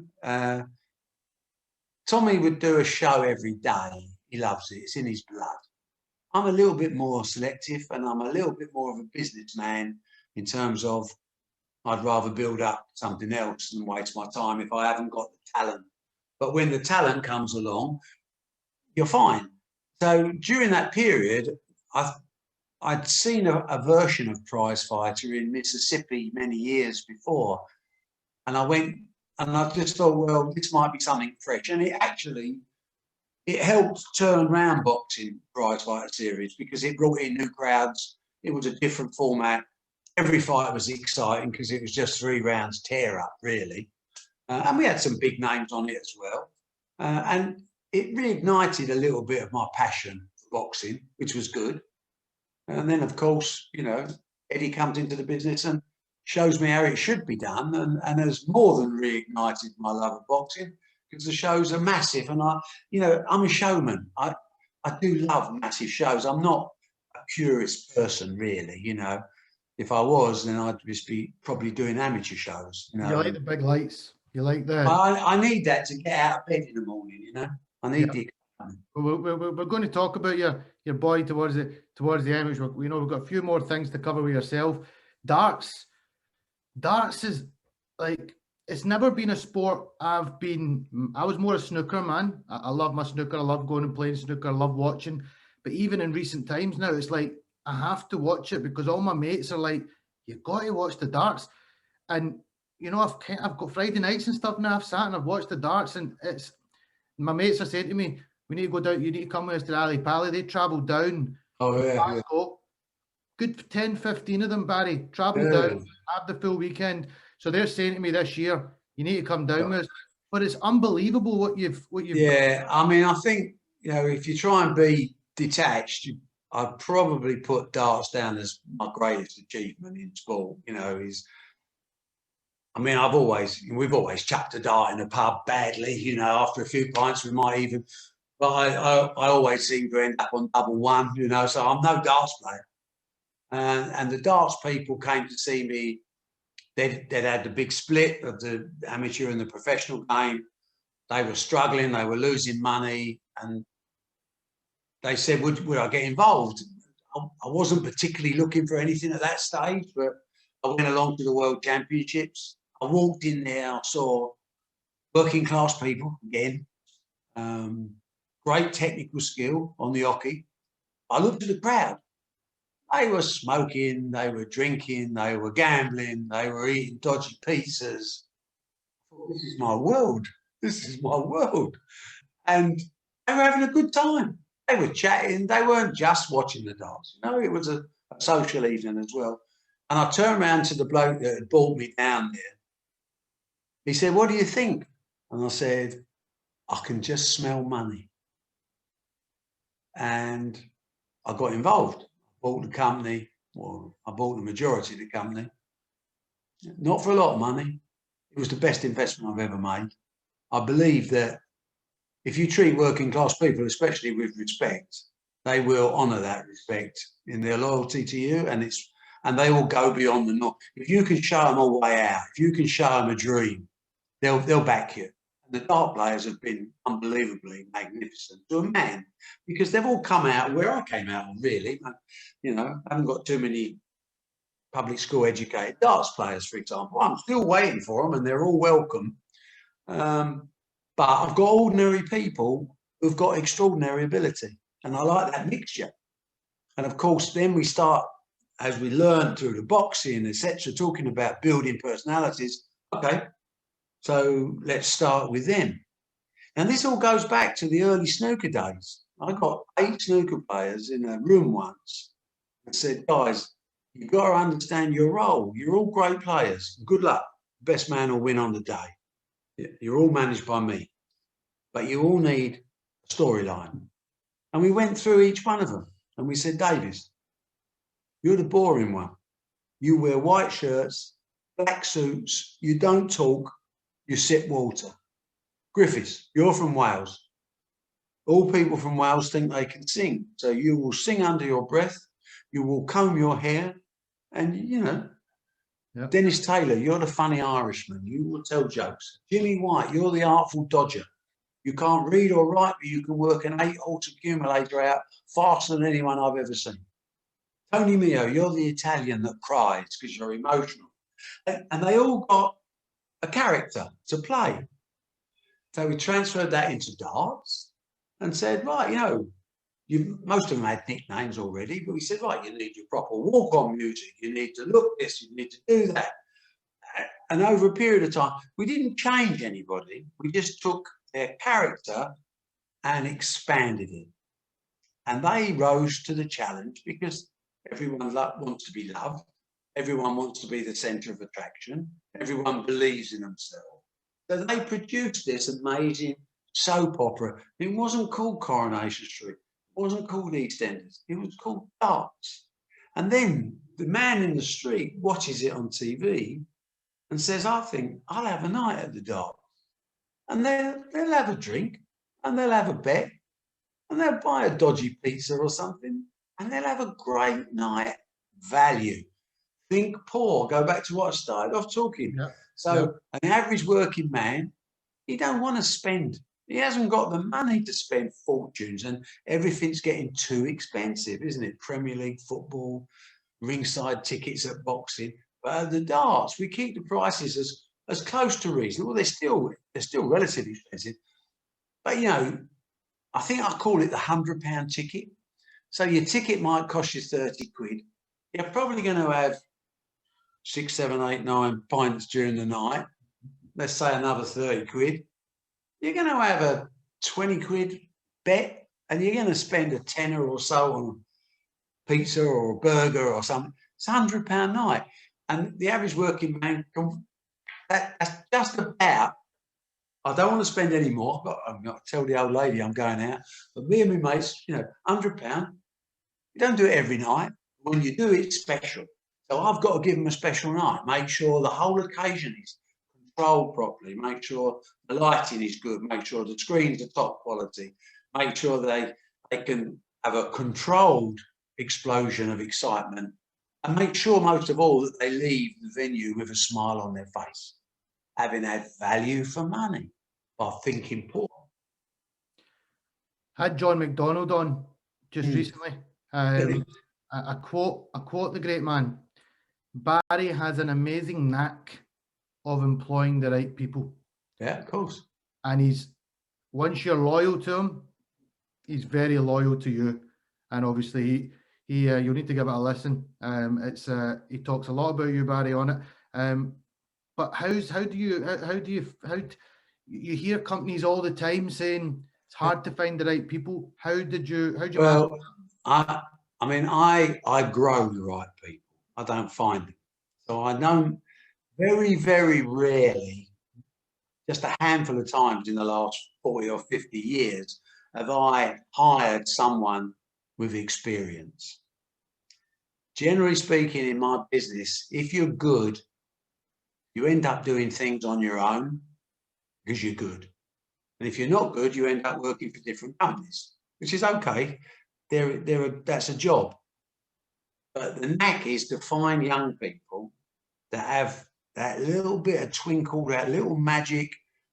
Tommy would do a show every day. He loves it. It's in his blood. I'm a little bit more selective, and I'm a little bit more of a businessman in terms of I'd rather build up something else than waste my time if I haven't got the talent. But when the talent comes along, you're fine. So during that period, I'd seen a version of Prize Fighter in Mississippi many years before. And I went I just thought, well, this might be something fresh. And it helped turn round boxing prize fighter series because it brought in new crowds. It was a different format. Every fight was exciting because it was just 3 rounds tear up, really. And we had some big names on it as well. And it reignited a little bit of my passion for boxing, which was good. And then, of course, you know, Eddie comes into the business and shows me how it should be done, and has more than reignited my love of boxing because the shows are massive. And I'm a showman. I do love massive shows. I'm not a curious person, really. You know, if I was, then I'd just be probably doing amateur shows. You know,
You like the big lights. You like that.
I need that to get out of bed in the morning. You know, I need the.
We're going to talk about your boy towards the end, which we've got a few more things to cover with yourself. Darts is like, it's never been a sport I was more a snooker man. I love my snooker. I love going and playing snooker. I love watching. But even in recent times now, it's like I have to watch it because all my mates are like, you've got to watch the darts. And you know, I've got Friday nights and stuff now. I've sat and I've watched the darts, and my mates are saying to me, we need to go down, you need to come with us to Ali Pally. They travelled down. Glasgow. Good 10, 15 of them, Barry, travelled down, have the full weekend. So they're saying to me this year, you need to come down with us. But it's unbelievable what you've
got. I mean, I think, you know, if you try and be detached, I'd probably put darts down as my greatest achievement in sport. You know, we've always chucked a dart in a pub badly, you know, after a few pints we might even, but I always seem to end up on double one, you know, so I'm no darts player. And the darts people came to see me. They'd had the big split of the amateur and the professional game. They were struggling, they were losing money, and they said, would I get involved? I wasn't particularly looking for anything at that stage, but I went along to the World Championships. I walked in there, I saw working class people again, great technical skill on the hockey. I looked at the crowd. They were smoking, they were drinking, they were gambling, they were eating dodgy pizzas. I thought, this is my world. This is my world. And they were having a good time. They were chatting. They weren't just watching the darts. You know, it was a social evening as well. And I turned around to the bloke that had brought me down there. He said, what do you think? And I said, I can just smell money. And I got involved. I bought the company, well, I bought the majority of the company. Not for a lot of money. It was the best investment I've ever made. I believe that if you treat working class people, especially with respect, they will honour that respect in their loyalty to you, and they will go beyond the norm. If you can show them a way out, if you can show them a dream, they'll back you. And the dart players have been unbelievably magnificent to a man, because they've all come out where I came out on, really. You know, I haven't got too many public school educated darts players, for example. I'm still waiting for them, and they're all welcome. But I've got ordinary people who've got extraordinary ability, and I like that mixture. And of course, then we start, as we learn through the boxing, etc., talking about building personalities. Okay, so let's start with them. And this all goes back to the early snooker days. I got 8 snooker players in a room once and said, guys, you've got to understand your role. You're all great players. Good luck. Best man will win on the day. You're all managed by me, but you all need a storyline. And we went through each one of them and we said, Davies, you're the boring one. You wear white shirts, black suits, you don't talk, you sip water. Griffiths, you're from Wales. All people from Wales think they can sing. So you will sing under your breath, you will comb your hair, and you know, yep. Dennis Taylor, you're the funny Irishman. You will tell jokes. Jimmy White, you're the artful dodger. You can't read or write, but you can work an 8-hole accumulator out faster than anyone I've ever seen. Tony Mio, you're the Italian that cries because you're emotional. And they all got a character to play. So we transferred that into darts and said, right, you know, most of them had nicknames already, but we said, right, you need your proper walk-on music. You need to look this, you need to do that. And over a period of time, we didn't change anybody. We just took their character and expanded it. And they rose to the challenge because everyone wants to be loved. Everyone wants to be the centre of attraction. Everyone believes in themselves. So they produced this amazing soap opera. It wasn't called Coronation Street. It wasn't called EastEnders. It was called Darts. And then the man in the street watches it on TV and says, I think I'll have a night at the Darts. And they'll have a drink and they'll have a bet and they'll buy a dodgy pizza or something and they'll have a great night. Value. Think poor. Go back to what I started off talking.
Yeah.
So an average working man, he don't want to spend. He hasn't got the money to spend fortunes and everything's getting too expensive, isn't it? Premier League football, ringside tickets at boxing. But at the darts, we keep the prices as close to reasonable. They're still relatively expensive. But, you know, I think I call it the £100 ticket. So your ticket might cost you 30 quid. You're probably going to have 6, 7, 8, 9 pints during the night. Let's say another 30 quid. You're going to have a 20 quid bet and you're going to spend a tenner or so on pizza or a burger or something. It's £100 night. And the average working man, that's just about, I don't want to spend any more, but I'm going to tell the old lady I'm going out. But me and my mates, you know, £100. You don't do it every night. When you do, it's special. So I've got to give them a special night. Make sure the whole occasion is controlled properly. Make sure the lighting is good. Make sure the screens are top quality. Make sure they can have a controlled explosion of excitement. And make sure, most of all, that they leave the venue with a smile on their face, having had value for money by thinking poor.
Had John McDonald on just recently. I quote the great man. Barry has an amazing knack of employing the right people.
Yeah, of course.
And once you're loyal to him, he's very loyal to you. And obviously, you'll need to give it a listen. He talks a lot about you, Barry, on it. But how do you hear companies all the time saying it's hard to find the right people? How did you?
Well, I mean, I grow the right people. I don't find them. So I don't, very, very rarely, just a handful of times in the last 40 or 50 years, have I hired someone with experience. Generally speaking, in my business, if you're good, you end up doing things on your own because you're good. And if you're not good, you end up working for different companies, which is okay. That's a job. But the knack is to find young people that have that little bit of twinkle, that little magic,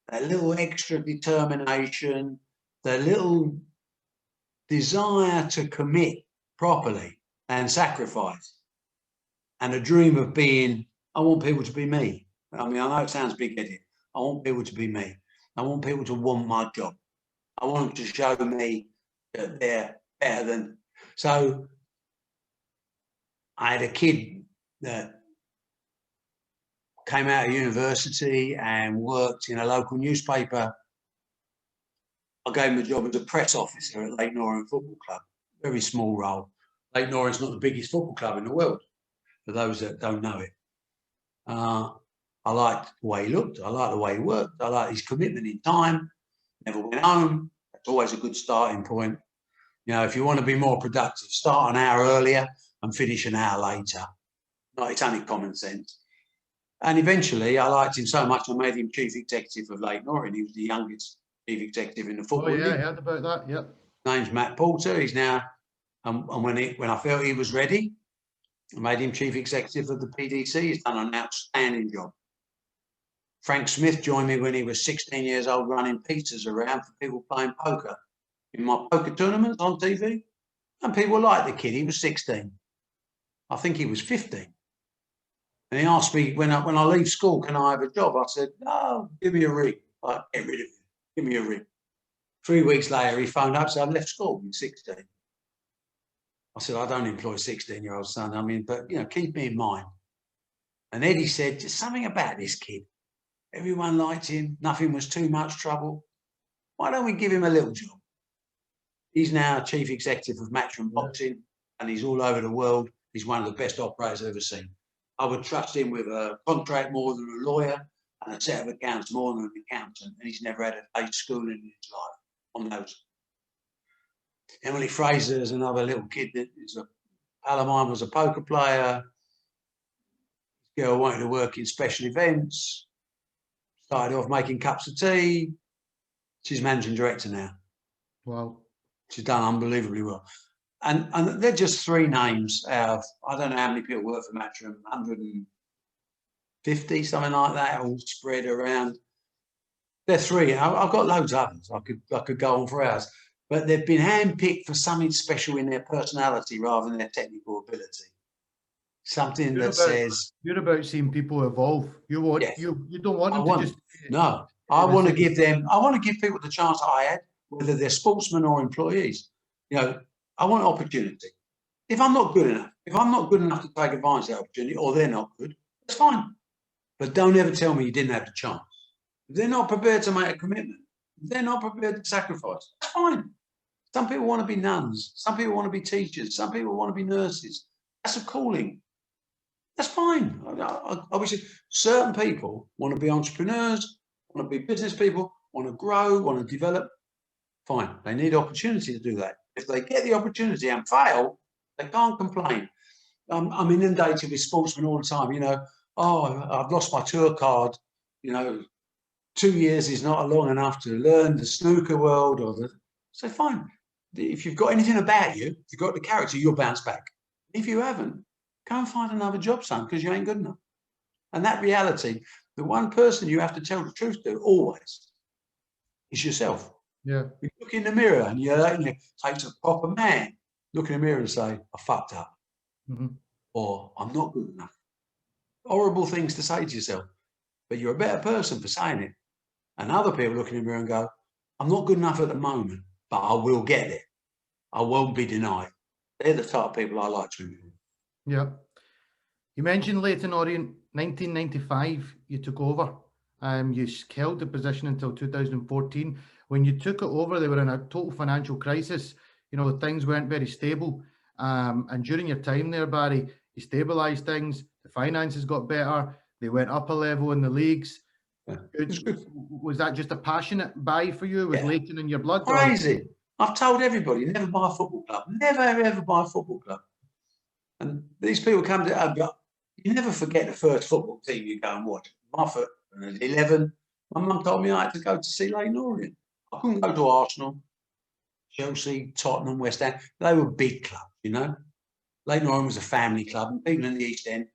that little extra determination, that little desire to commit properly and sacrifice, and a dream of being, I want people to be me. I mean, I know it sounds big-headed. I want people to be me. I want people to want my job. I want them to show me that they're better than. So I had a kid that came out of university and worked in a local newspaper. I gave him a job as a press officer at Leyton Orient Football Club. Very small role. Leyton Orient's not the biggest football club in the world, for those that don't know it. I liked the way he looked. I liked the way he worked. I liked his commitment in time. Never went home. That's always a good starting point. You know, if you want to be more productive, start an hour earlier and finish an hour later. No, it's only common sense. And eventually, I liked him so much, I made him chief executive of Leyton Orient. He was the youngest chief executive in the football league.
I heard about that. Yep.
Name's Matt Porter. He's now, and when I felt he was ready, I made him chief executive of the PDC. He's done an outstanding job. Frank Smith joined me when he was 16 years old, running pizzas around for people playing poker in my poker tournaments on TV. And people liked the kid. He was 16. I think he was 15. And he asked me, when I leave school, can I have a job? I said, no, give me a ring. Like, get rid of him. Give me a ring. 3 weeks later, he phoned up and said, I've left school in 16. I said, I don't employ 16-year-old son. I mean, but, you know, keep me in mind. And Eddie said, just something about this kid. Everyone liked him. Nothing was too much trouble. Why don't we give him a little job? He's now chief executive of Matchroom Boxing, and he's all over the world. He's one of the best operators I've ever seen. I would trust him with a contract more than a lawyer and a set of accounts more than an accountant, and he's never had a day's schooling in his life on those. Emily Fraser is another little kid that is a pal of mine, was a poker player. This girl wanted to work in special events. Started off making cups of tea. She's managing director now.
Wow.
She's done unbelievably well. And they're just three names out of, I don't know how many people work for Matchroom, 150, something like that, all spread around. They're three. I've got loads of others. I could go on for hours. But they've been handpicked for something special in their personality rather than their technical ability. Something that says...
You're about seeing people evolve. You want, you don't want them to just...
No, I want to give them... I want to give people the chance I had, whether they're sportsmen or employees. You know, I want opportunity. If I'm not good enough to take advantage of that opportunity, or they're not good, that's fine. But don't ever tell me you didn't have the chance. If they're not prepared to make a commitment, if they're not prepared to sacrifice, that's fine. Some people want to be nuns. Some people want to be teachers. Some people want to be nurses. That's a calling. That's fine. Obviously, certain people want to be entrepreneurs, want to be business people, want to grow, want to develop. Fine. They need opportunity to do that. If they get the opportunity and fail, they can't complain. I'm inundated with sportsmen all the time. You know, oh, I've lost my tour card. You know, 2 years is not long enough to learn the snooker world or the... So fine. If you've got anything about you, if you've got the character, you'll bounce back. If you haven't, go and find another job, son, because you ain't good enough. And that reality, the one person you have to tell the truth to always is yourself.
Yeah.
You look in the mirror and you take a proper man, look in the mirror and say, I fucked up. Or I'm not good enough. Horrible things to say to yourself, but you're a better person for saying it. And other people look in the mirror and go, I'm not good enough at the moment, but I will get there. I won't be denied. They're the type of people I like to interview.
Yeah. You mentioned Leyton Orient, 1995, you took over. You held the position until 2014. When you took it over, they were in a total financial crisis. You know, things weren't very stable. And during your time there, Barry, you stabilised things. The finances got better. They went up a level in the leagues.
Yeah.
Was that just a passionate buy for you? Was Leyton in your blood?
Crazy. I've told everybody, never buy a football club. Never, ever buy a football club. And these people come to... But you never forget the first football team you go and watch. My first, when I was 11, my mum told me I had to go to see Leyton Orient. I couldn't go to Arsenal, Chelsea, Tottenham, West Ham. They were big clubs, you know. Leyton Orient was a family club, and people in the East End,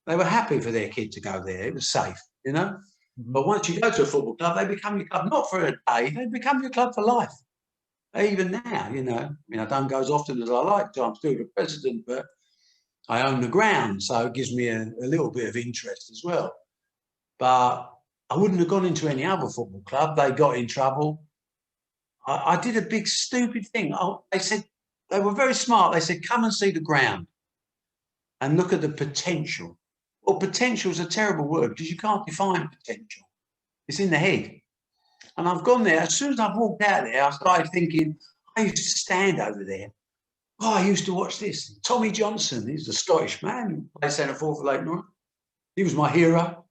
they were happy for their kid to go there. It was safe, you know. But once you go to a football club, they become your club, not for a day, they become your club for life. Even now, you know, I mean, I don't go as often as I like to. I'm still the president, but I own the ground, so it gives me a little bit of interest as well. But I wouldn't have gone into any other football club. They got in trouble. I did a big stupid thing. They said, they were very smart. They said, come and see the ground and look at the potential. Well, potential is a terrible word because you can't define potential. It's in the head. And I've gone there. As soon as I've walked out there, I started thinking, I used to stand over there. Oh, I used to watch this. Tommy Johnson, he's a Scottish man who played centre forward for Leyton Orient. He was my hero,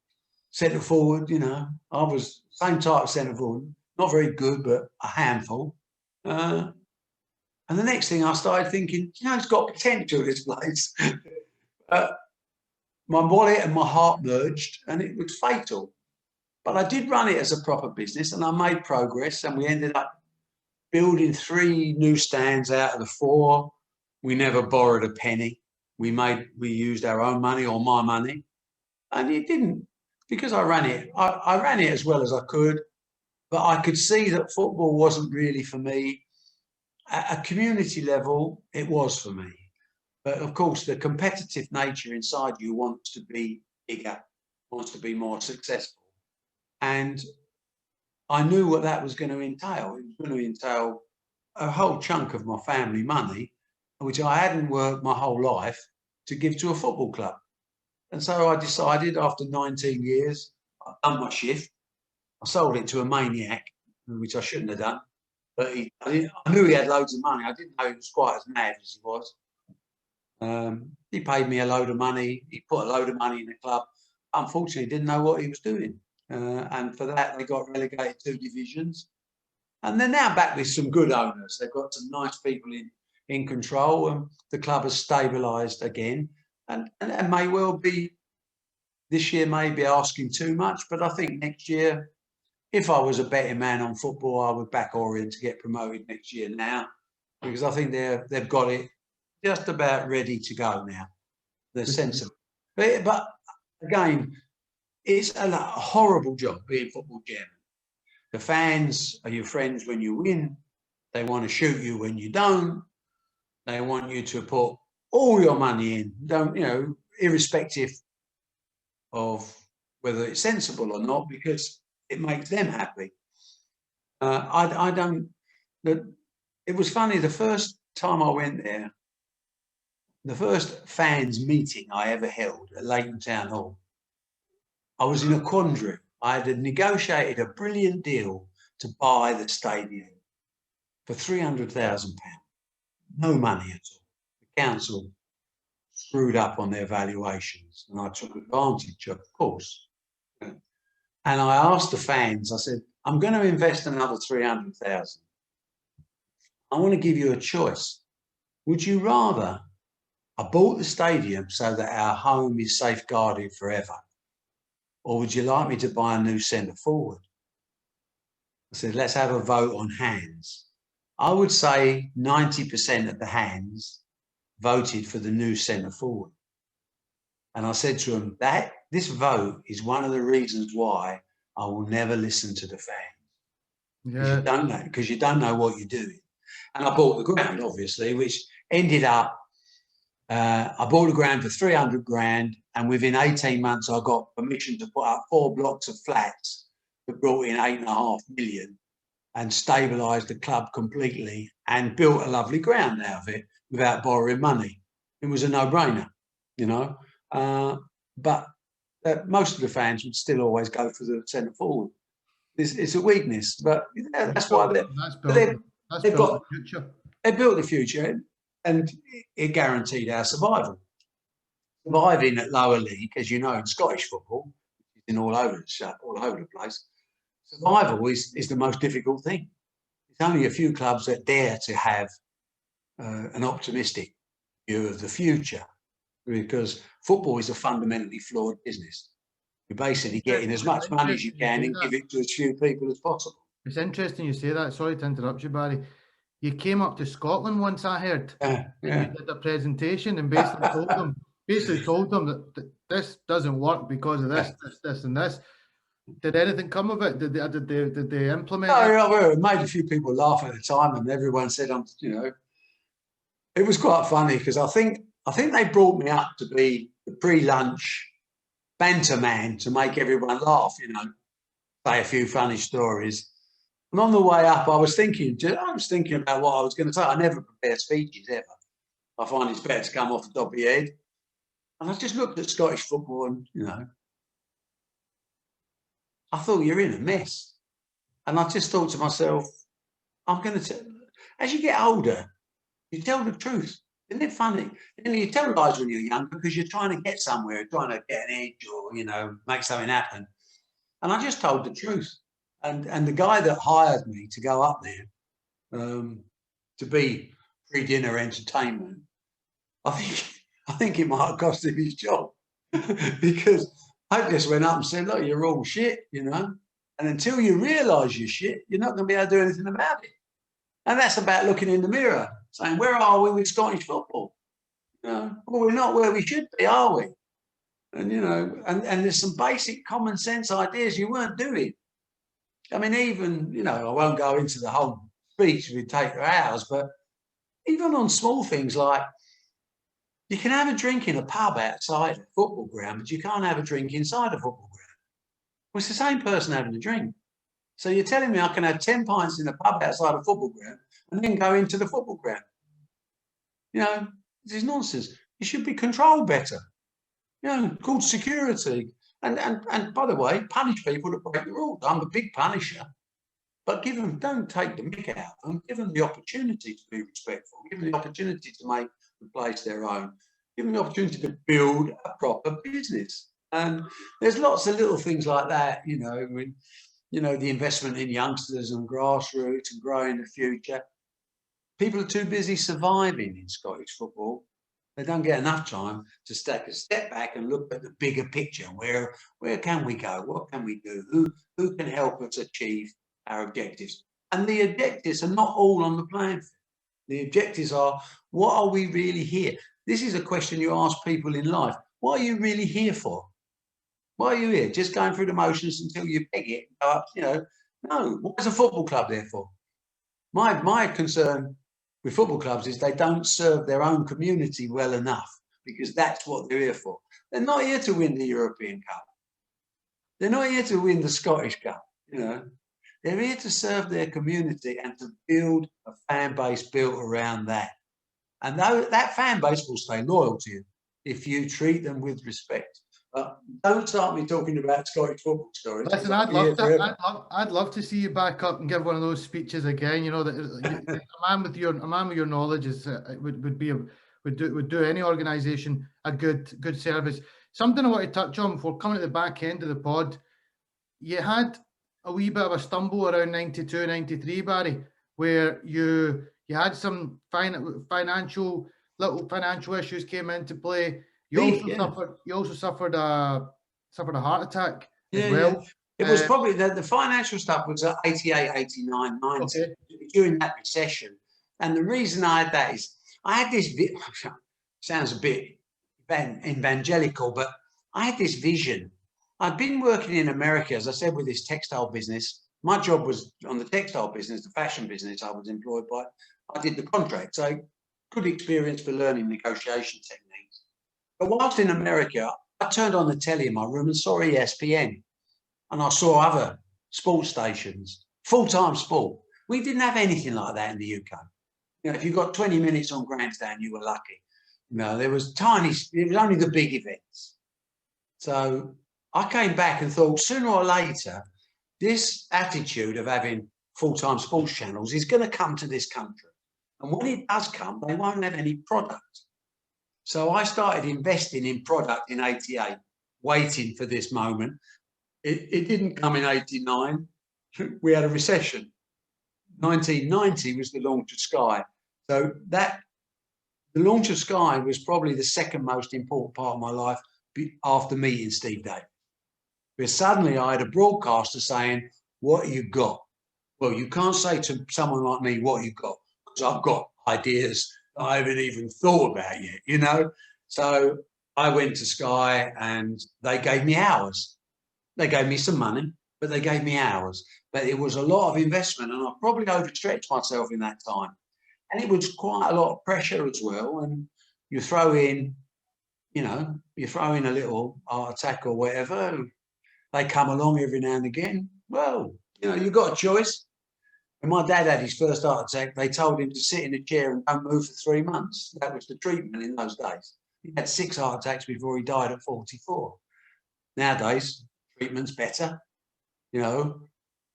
centre forward, you know. I was same type of centre forward. Not very good, but a handful. And the next thing I started thinking, you know, it's got potential, this place. My wallet and my heart merged and it was fatal. But I did run it as a proper business and I made progress and we ended up building 3 new stands out of the 4. We never borrowed a penny. We used our own money or my money. And it didn't, because I ran it. I ran it as well as I could, but I could see that football wasn't really for me. At a community level, it was for me. But of course, the competitive nature inside you wants to be bigger, wants to be more successful. And I knew what that was going to entail. It was going to entail a whole chunk of my family money, which I hadn't worked my whole life to give to a football club. And so I decided after 19 years, I've done my shift. I sold it to a maniac, which I shouldn't have done. But I knew he had loads of money. I didn't know he was quite as mad as he was. He paid me a load of money. He put a load of money in the club. Unfortunately, didn't know what he was doing. And for that, they got relegated 2 divisions. And they're now back with some good owners. They've got some nice people in control, and the club has stabilised again. And may well be, this year may be asking too much, but I think next year, if I was a betting man on football, I would back Orient to get promoted next year now, because I think they've got it just about ready to go now. They're sensible. But again, it's a horrible job being football chairman. The fans are your friends when you win. They want to shoot you when you don't. They want you to put all your money in, irrespective of whether it's sensible or not, because it makes them happy. It was funny, the first time I went there, the first fans meeting I ever held at Leyton Town Hall, I was in a quandary. I had negotiated a brilliant deal to buy the stadium for £300,000. No money at all. The council screwed up on their valuations, and I took advantage, of course. And I asked the fans, I said, I'm going to invest another £300,000. I want to give you a choice. Would you rather I bought the stadium so that our home is safeguarded forever, or would you like me to buy a new centre forward? I said, let's have a vote on hands. I would say 90% of the hands voted for the new centre forward. And I said to them, this vote is one of the reasons why I will never listen to the fans. Because you don't know what you're doing. And I bought the ground, obviously, which ended up, I bought the ground for 300 grand, and within 18 months, I got permission to put up 4 blocks of flats that brought in 8.5 million and stabilised the club completely and built a lovely ground out of it without borrowing money. It was a no-brainer, but most of the fans would still always go for the centre forward. It's a weakness, but that's why they built the future, and it guaranteed our survival. Surviving at lower league, as you know, in Scottish football, in all over the place, survival is the most difficult thing. It's only a few clubs that dare to have an optimistic view of the future, because football is a fundamentally flawed business. You're basically getting as much money as you can and give it to as few people as possible.
It's interesting you say that. Sorry to interrupt you, Barry. You came up to Scotland once, I heard. And you did a presentation and basically told them that this doesn't work because of this, and this. Did anything come of it? Did they implement it?
No, it made a few people laugh at the time, and everyone said, it was quite funny, because I think they brought me up to be the pre-lunch banter man to make everyone laugh, say a few funny stories. And on the way up, I was thinking about what I was going to say. I never prepare speeches ever. I find it's better to come off the top of your head. And I just looked at Scottish football and, I thought, you're in a mess. And I just thought to myself, as you get older, you tell the truth. Isn't it funny? You tell lies when you're young because you're trying to get somewhere, trying to get an edge or, make something happen. And I just told the truth. And the guy that hired me to go up there to be pre-dinner entertainment, I think it might have cost him his job because I just went up and said, look, you're all shit, and until you realise you're shit, you're not going to be able to do anything about it. And that's about looking in the mirror, saying, where are we with Scottish football? Well, we're not where we should be, are we? And, and there's some basic common sense ideas you weren't doing. I mean, even, I won't go into the whole speech, we'd take hours, but even on small things like, you can have a drink in a pub outside a football ground, but you can't have a drink inside a football ground. Well, it's the same person having a drink. So you're telling me I can have 10 pints in a pub outside a football ground and then go into the football ground? This is nonsense. You should be controlled better. called security. And by the way, punish people that break the rules. I'm a big punisher. But don't take the mick out of them. Give them the opportunity to be respectful. Give them the opportunity to make the place their own. Give them the opportunity to build a proper business. And there's lots of little things like that, the investment in youngsters and grassroots and growing the future. People are too busy surviving in Scottish football. They don't get enough time to take a step back and look at the bigger picture. Where can we go? What can we do? Who can help us achieve our objectives? And the objectives are not all on the playing field. The objectives are, what are we really here? This is a question you ask people in life. What are you really here for? Why are you here? Just going through the motions until you peg it? No. What is a football club there for? My concern with football clubs is they don't serve their own community well enough, because that's what they're here for. They're not here to win the European Cup. They're not here to win the Scottish Cup. They're here to serve their community and to build a fan base built around that. And that fan base will stay loyal to you if you treat them with respect. Don't start me talking about Scottish football stories.
Listen, I'd love to see you back up and give one of those speeches again. That a man with your knowledge would do any organisation a good service. Something I want to touch on before coming to the back end of the pod. You had a wee bit of a stumble around 92, 93, Barry, where you had some financial issues came into play. You also suffered a heart attack as well.
Yeah. It was probably the financial stuff was at 88, 89, 90
okay.
during that recession. And the reason I had that is I had this sounds a bit evangelical, but I had this vision. I'd been working in America, as I said, with this textile business. My job was on the textile business, the fashion business I was employed by. I did the contract, so good experience for learning negotiation techniques. But whilst in America, I turned on the telly in my room and saw ESPN. And I saw other sports stations, full-time sport. We didn't have anything like that in the UK. If you got 20 minutes on grandstand, you were lucky. There was only the big events. So I came back and thought, sooner or later, this attitude of having full-time sports channels is going to come to this country. And when it does come, they won't have any product. So I started investing in product in 88, waiting for this moment. It didn't come in 89. We had a recession. 1990 was the launch of Sky. So the launch of Sky was probably the second most important part of my life after meeting Steve Davis. Because suddenly I had a broadcaster saying, what you got? Well, you can't say to someone like me, what you got? Because I've got ideas that I haven't even thought about yet, So I went to Sky and they gave me hours. They gave me some money, but they gave me hours. But it was a lot of investment, and I probably overstretched myself in that time. And it was quite a lot of pressure as well. And you throw in, a little heart attack or whatever. They come along every now and again. Well, you've got a choice. When my dad had his first heart attack, they told him to sit in a chair and don't move for 3 months. That was the treatment in those days. He had 6 heart attacks before he died at 44. Nowadays, treatment's better.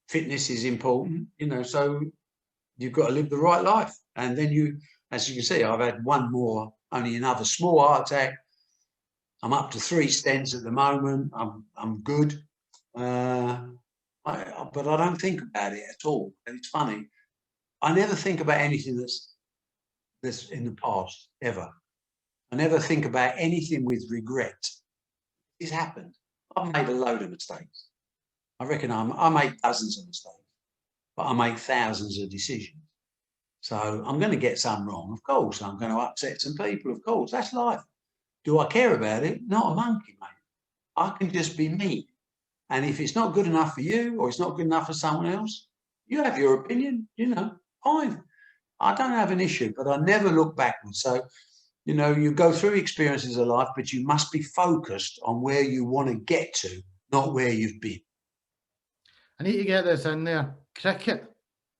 Fitness is important, so you've got to live the right life. And then as you can see, I've had only another small heart attack. I'm up to 3 stents at the moment. I'm good. But I don't think about it at all. And it's funny. I never think about anything that's in the past, ever. I never think about anything with regret. It's happened. I've made a load of mistakes. I reckon I make dozens of mistakes, but I make thousands of decisions. So I'm going to get some wrong, of course. I'm going to upset some people, of course. That's life. Do I care about it? Not a monkey, mate. I can just be me. And if it's not good enough for you or it's not good enough for someone else, you have your opinion, fine. I don't have an issue, but I never look backwards. So, you go through experiences of life, but you must be focused on where you want to get to, not where you've been.
I need to get this in there. Cricket.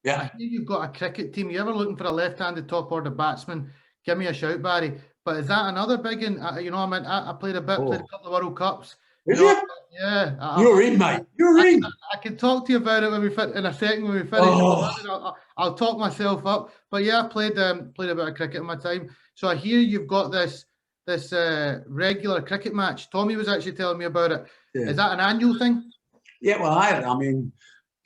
Yeah.
I hear you've got a cricket team. You ever looking for a left-handed top order batsman? Give me a shout, Barry. But is that another big one? You know, I played a bit, played a couple of World Cups.
Did you?
Yeah.
You're in, mate. You're in.
I can talk to you about it when we in a second when we finish.
Oh.
I'll talk myself up. But yeah, I played a bit of cricket in my time. So I hear you've got this regular cricket match. Tommy was actually telling me about it.
Yeah.
Is that an annual thing?
Yeah, well, I mean,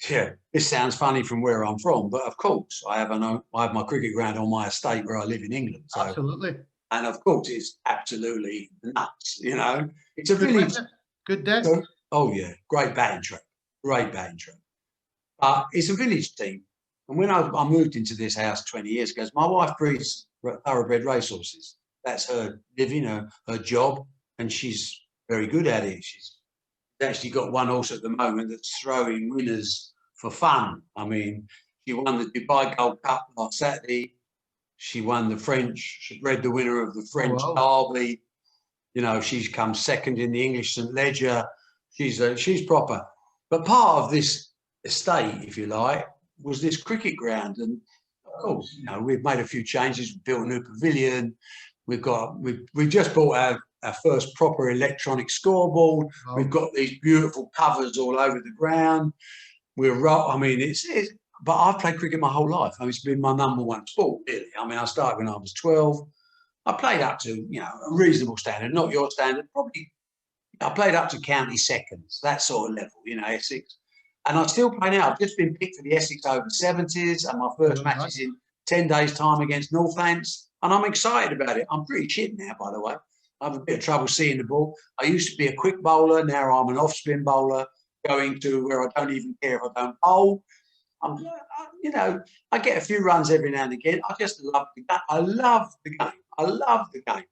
yeah, this sounds funny from where I'm from, but of course, I have my cricket ground on my estate where I live in England. So,
absolutely.
And of course, it's absolutely nuts. You know, it's a
Good
village.
Good desk.
Oh yeah, great batting track. But it's a village team. And when I moved into this house 20 years ago, my wife breeds thoroughbred racehorses. That's her living, her job, and she's very good at it. She's actually got one horse at the moment that's throwing winners for fun. I mean, she won the Dubai Gold Cup last Saturday. She won the French. She bred the winner of the French Derby. You know, she's come second in the English St. Ledger. She's proper. But part of this estate, if you like, was this cricket ground. And of course, you know, we've made a few changes. We built a new pavilion. We've just bought our first proper electronic scoreboard.
Wow.
We've got these beautiful covers all over the ground. But I've played cricket my whole life. I mean, it's been my number one sport, really. I mean, I started when I was 12. I played up to, you know, a reasonable standard, not your standard, probably. I played up to county seconds, that sort of level, you know, Essex. And I still play now. I've just been picked for the Essex over 70s, and my first match is in 10 days' time against Northants. And I'm excited about it. I'm pretty shit now, by the way. I have a bit of trouble seeing the ball. I used to be a quick bowler. Now I'm an off-spin bowler, going to where I don't even care if I don't bowl. I get a few runs every now and again. I just love the game. I love the game.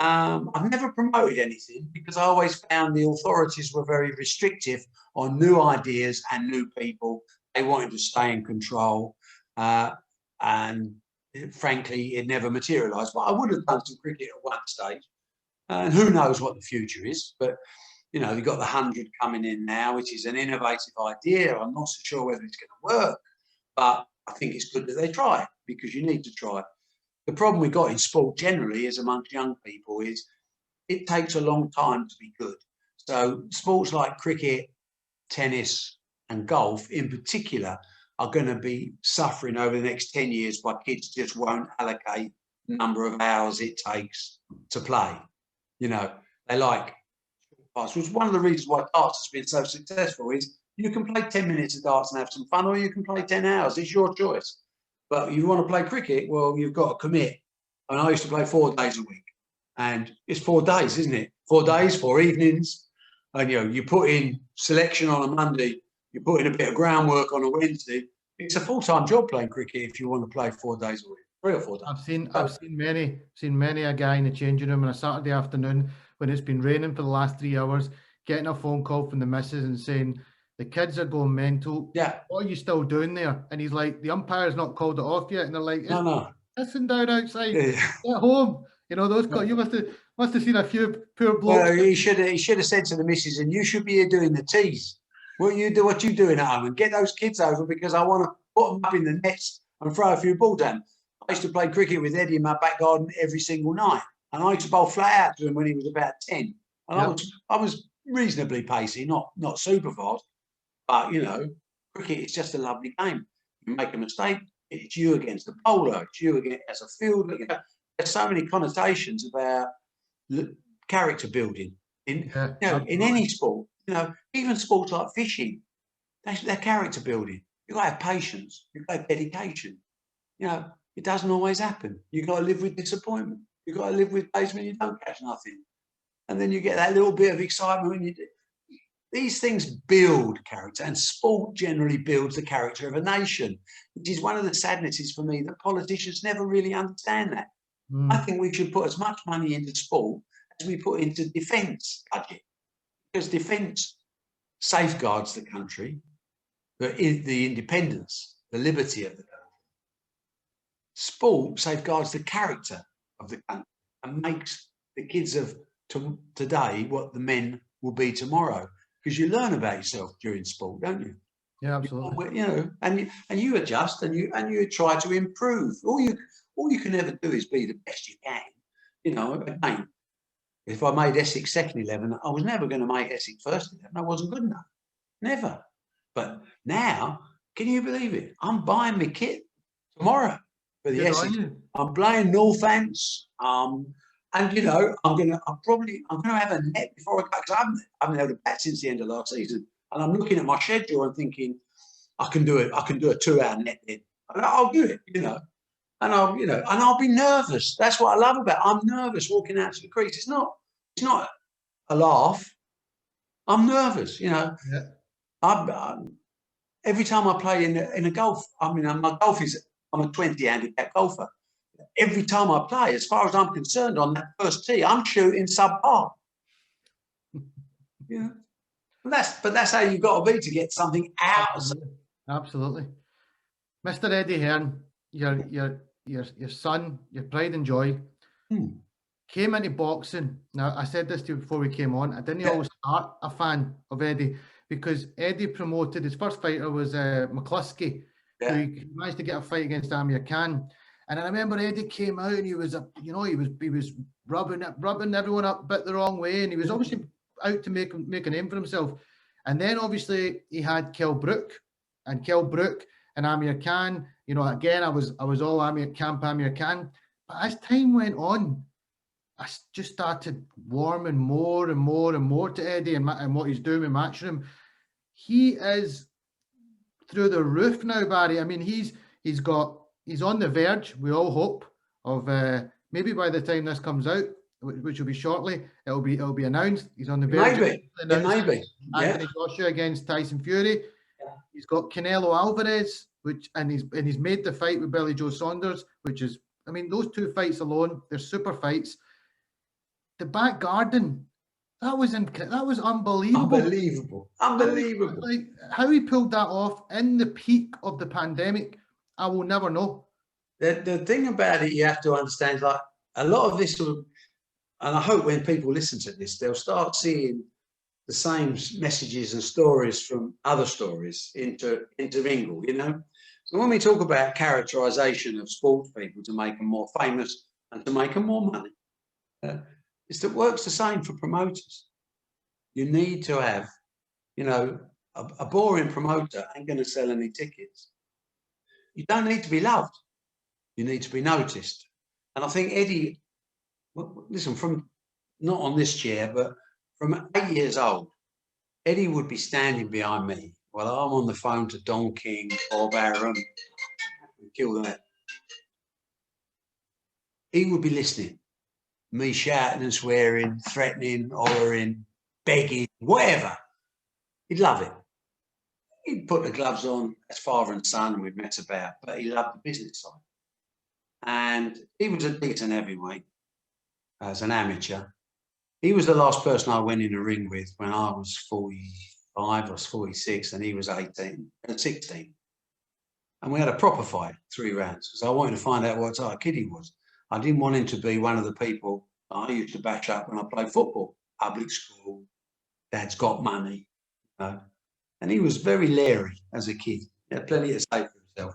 I've never promoted anything because I always found the authorities were very restrictive on new ideas and new people. They wanted to stay in control. And frankly, it never materialised. But I would have done some cricket at one stage. And who knows what the future is. But, you know, you've got the 100 coming in now, which is an innovative idea. I'm not so sure whether it's going to work. But I think it's good that they try it because you need to try it. The problem we've got in sport generally is amongst young people is it takes a long time to be good. So sports like cricket, tennis and golf in particular are going to be suffering over the next 10 years by kids just won't allocate the number of hours it takes to play. You know, they like darts, which is one of the reasons why darts has been so successful is you can play 10 minutes of darts and have some fun, or you can play 10 hours. It's your choice. But if you want to play cricket, well, you've got to commit. And I used to play 4 days a week. And it's 4 days, isn't it? 4 days, 4 evenings. And, you know, you put in selection on a Monday, you put in a bit of groundwork on a Wednesday. It's a full-time job playing cricket if you want to play 4 days a week, 3 or 4 days.
I've seen many a guy in the changing room on a Saturday afternoon when it's been raining for the last 3 hours, getting a phone call from the missus and saying, the kids are going mental.
Yeah.
What are you still doing there? And he's like, the umpire's not called it off yet. And they're like,
No.
Listen down outside.
Yeah.
Get home. You know, those calls. You must have seen a few poor blokes.
Well, he should have said to the missus, and you should be here doing the teas. What you doing at home, and get those kids over because I want to put them up in the nets and throw a few balls down. I used to play cricket with Eddie in my back garden every single night, and I used to bowl flat out to him when he was about 10. And I was reasonably pacey, not super fast. But, you know, cricket is just a lovely game. You make a mistake, it's you against the bowler, it's you against as a fielder. You know, there's so many connotations about character building in any sport. You know, even sports like fishing, they're character building. You've got to have patience. You've got to have dedication. You know, it doesn't always happen. You've got to live with disappointment. You've got to live with days when you don't catch nothing. And then you get that little bit of excitement when you do. These things build character, and sport generally builds the character of a nation, which is one of the sadnesses for me that politicians never really understand that. I think we should put as much money into sport as we put into defence budget, because defence safeguards the country, the independence, the liberty of the country. Sport safeguards the character of the country and makes the kids of today what the men will be tomorrow. Because you learn about yourself during sport, don't you?
Yeah, absolutely.
You know, and you adjust and you try to improve. All you can ever do is be the best you can. you know, again, if I made Essex second 11, I was never going to make Essex first 11. I wasn't good enough. Never. But now, can you believe it? I'm buying my kit tomorrow for the
Good on
Essex.
you.
I'm playing Northants. And you know, I'm gonna have a net before I go, because I haven't held a bat since the end of last season. And I'm looking at my schedule and thinking, I can do it. I can do a 2-hour net in. And I'll do it, you know. And I'll be nervous. That's what I love about it. I'm nervous walking out to the crease. It's not a laugh. I'm nervous, you know.
Yeah.
Every time I play in a golf, I mean, I'm a 20 handicap golfer. Every time I play, as far as I'm concerned, on that first tee, I'm shooting sub-par. You know, but that's how you've got to be to get something out.
Absolutely. Mr. Eddie Hearn, your son, your pride and joy, came into boxing. Now, I said this to you before we came on. I didn't always start a fan of Eddie, because Eddie promoted, his first fighter was McCluskey, who he managed to get a fight against Amir Khan. And I remember Eddie came out and he was rubbing everyone up a bit the wrong way, and he was obviously out to make a name for himself. And then obviously he had Kell Brook and Amir Khan. You know, again, I was all Amir Khan. But as time went on, I just started warming more and more and more to Eddie and what he's doing with Matchroom. He is through the roof now, Barry. I mean, he's on the verge, we all hope, of maybe by the time this comes out, which will be shortly, it'll be announced. He's on the verge.
Maybe.
Anthony Joshua against Tyson Fury. Yeah. He's got Canelo Alvarez, and he's made the fight with Billy Joe Saunders, which is, I mean, those two fights alone, they're super fights. The back garden, that was unbelievable.
Unbelievable.
Like, how he pulled that off in the peak of the pandemic, I will never know.
The thing about it, you have to understand, like, a lot of this will, and I hope when people listen to this, they'll start seeing the same messages and stories from other stories intermingle, you know. So when we talk about characterization of sports people to make them more famous and to make them more money, it works the same for promoters. You need to have, you know, a boring promoter ain't going to sell any tickets. You don't need to be loved. You need to be noticed. And I think Eddie, listen, from not on this chair, but from 8 years old, Eddie would be standing behind me while I'm on the phone to Don King, Bob Arum, kill that. He would be listening. Me shouting and swearing, threatening, hollering, begging, whatever. He'd love it. He'd put the gloves on as father and son, and we'd mess about, but he loved the business side. And he was a decent heavyweight as an amateur. He was the last person I went in the ring with when I was 45, I was 46, and he was 16. And we had a proper fight, 3 rounds, because I wanted to find out what type of kid he was. I didn't want him to be one of the people I used to bash up when I played football, public school, dad's got money, you know. And he was very leery as a kid. He had plenty to say for himself.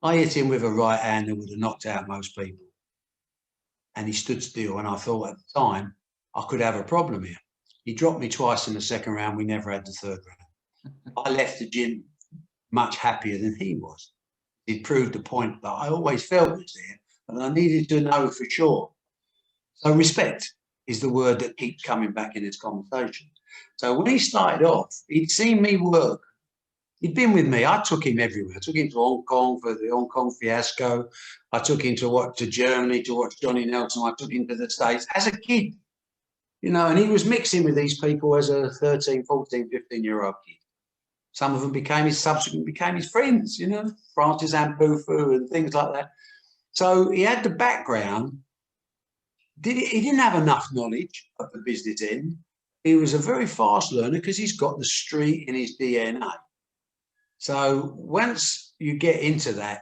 I hit him with a right hand that would have knocked out most people. And he stood still, and I thought at the time I could have a problem here. He dropped me twice in the second round. We never had the third round. I left the gym much happier than he was. He proved the point that I always felt was there, and I needed to know for sure. So respect is the word that keeps coming back in this conversation. So when he started off, he'd seen me work. He'd been with me. I took him everywhere. I took him to Hong Kong for the Hong Kong fiasco. I took him to Germany to watch Johnny Nelson. I took him to the States as a kid, you know, and he was mixing with these people as a 13, 14, 15-year-old kid. Some of them subsequently became his friends, you know, Francis Mbufu and things like that. So he had the background. He didn't have enough knowledge of the business end. He was a very fast learner because he's got the street in his DNA. So once you get into that,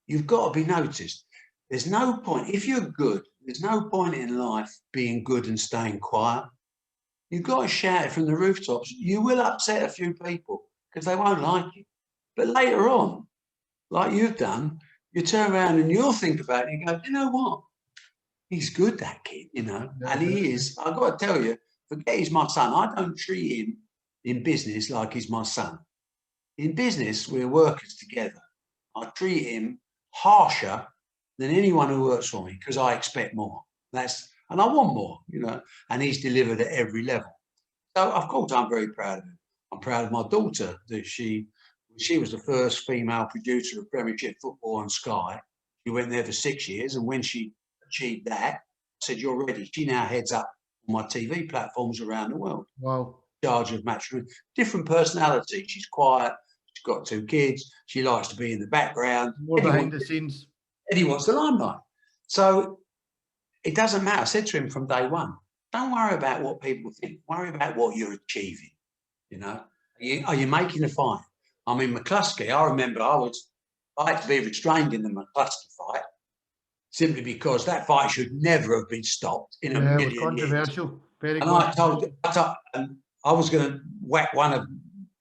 you've got to be noticed. There's no point, if you're good, there's no point in life being good and staying quiet. You've got to shout it from the rooftops. You will upset a few people because they won't like you. But later on, like you've done, you turn around and you'll think about it and go, you know what? he's good, that kid, you know,
Yeah,
and he is. I've got to tell you, forget he's my son. I don't treat him in business like he's my son. In business, we're workers together. I treat him harsher than anyone who works for me because I expect more. And I want more, you know, and he's delivered at every level. So, of course, I'm very proud of him. I'm proud of my daughter that she was the first female producer of Premiership football on Sky. She went there for 6 years, and when she achieved that, I said, "You're ready." She now heads up on my TV platforms around the world.
wow.
Charge of Matchroom. Different personality. She's quiet. She's got 2 kids. She likes to be in the background.
More behind the scenes.
Eddie wants the limelight. So it doesn't matter. I said to him from day one, don't worry about what people think. Worry about what you're achieving. You know, are you making a fight? I mean, McCluskey, I remember I had to be restrained in the McCluskey fight simply because that fight should never have been stopped in a
Yeah, it was
million years.
controversial. Very
And I was going to whack one of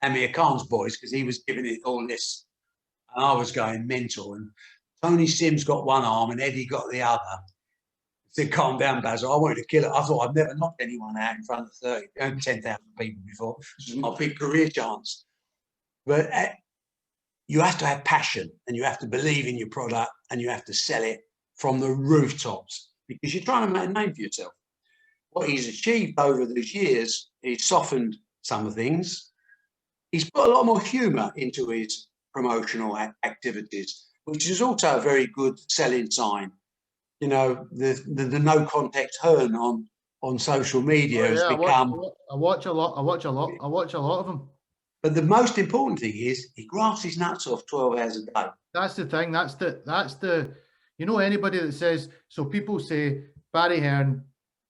Amir Khan's boys because he was giving it all this. And I was going mental. And Tony Sims got one arm and Eddie got the other. I said, "Calm down, Basil. I wanted to kill it." I thought I'd never knocked anyone out in front of 10,000 people before. This was my big career chance. But you have to have passion and you have to believe in your product and you have to sell it from the rooftops because you're trying to make a name for yourself. What he's achieved over these years, he's softened some of things. He's put a lot more humour into his promotional activities, which is also a very good selling sign. You know, the no context Hearn on social media has become.
I watch a lot of them.
But the most important thing is he grafts his nuts off 12 hours a day.
That's the thing. That's the. You know, anybody that says so. People say Barry Hearn.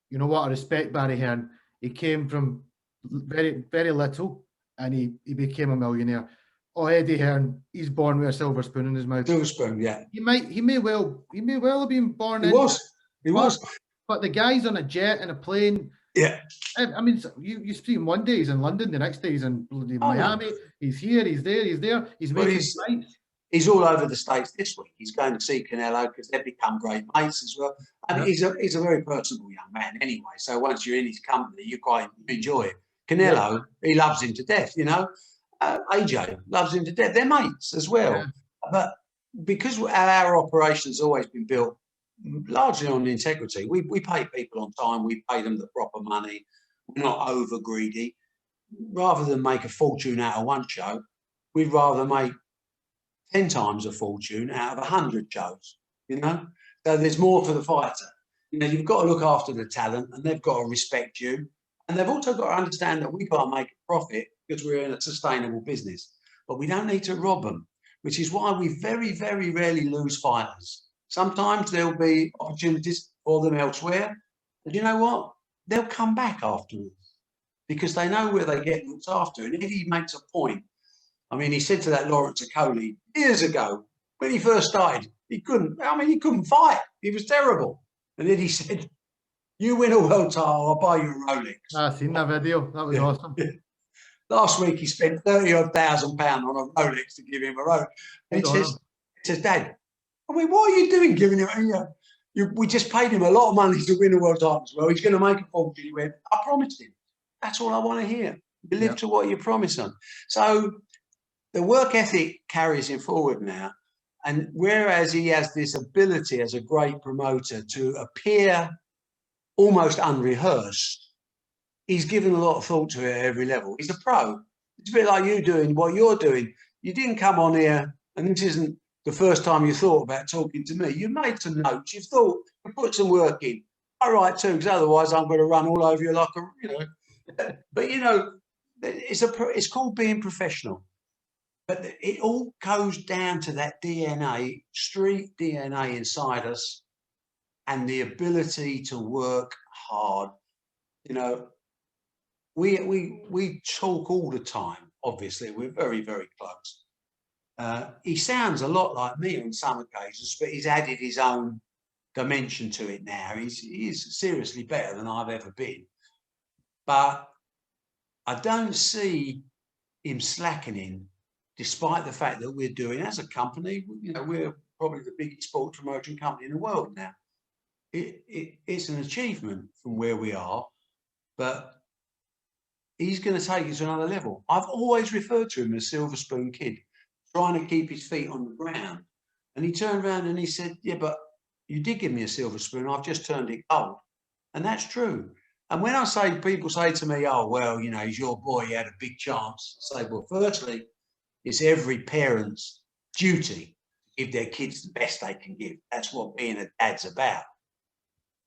You know what? I respect Barry Hearn. He came from very, very little, and he became a millionaire. Oh, Eddie Hearn, he's born with a silver spoon in his mouth.
Silver spoon, yeah.
He may well have been born.
He was.
But the guy's on a jet and a plane.
Yeah.
I mean, you see him one day he's in London, the next day he's in Miami. He's here, he's there. He's making flights.
He's all over the States this week. He's going to see Canelo because they've become great mates as well. And he's a very personable young man anyway. So once you're in his company, you quite enjoy it. Canelo, he loves him to death, you know. AJ loves him to death. They're mates as well. Yeah. But because our operation's always been built largely on integrity, we pay people on time. We pay them the proper money. We're not over greedy. Rather than make a fortune out of one show, we'd rather make 10 times a fortune out of 100 shows, you know? So there's more for the fighter. You know, you've got to look after the talent and they've got to respect you. And they've also got to understand that we can't make a profit because we're in a sustainable business. But we don't need to rob them, which is why we very, very rarely lose fighters. Sometimes there'll be opportunities for them elsewhere. And you know what? They'll come back afterwards because they know where they get looked after. And if he makes a point, I mean, he said to that Lawrence Okoli years ago, when he first started, he couldn't fight. He was terrible. And then he said, "You win a world title, I'll buy you a Rolex."
I've seen that video. That was awesome.
Last week, he spent £30,000 on a Rolex to give him a Rolex. And he says, "Dad, I mean, what are you doing giving him? We just paid him a lot of money to win a world title as well. He's going to make a fortune." He went, "I promised him. That's all I want to hear. You live to what you promise him." So the work ethic carries him forward now. And whereas he has this ability as a great promoter to appear almost unrehearsed, he's given a lot of thought to it at every level. He's a pro. It's a bit like you doing what you're doing. You didn't come on here, and this isn't the first time you thought about talking to me. You made some notes. You've thought, you put some work in. I write too, because otherwise I'm going to run all over you like a, you know. But, you know, it's called being professional. But it all goes down to that DNA, street DNA inside us, and the ability to work hard. You know, we talk all the time. Obviously, we're very, very close. He sounds a lot like me on some occasions, but he's added his own dimension to it now. He's seriously better than I've ever been. But I don't see him slackening, despite the fact that we're doing, as a company, you know, we're probably the biggest sports promotion company in the world now. it's an achievement from where we are, but he's going to take it to another level. I've always referred to him as Silver Spoon Kid, trying to keep his feet on the ground. And he turned around and he said, yeah, but you did give me a silver spoon. I've just turned it gold. And that's true. And when I say, people say to me, oh, well, you know, he's your boy, he had a big chance. I say, well, firstly, it's every parent's duty to give their kids the best they can give. That's what being a dad's about.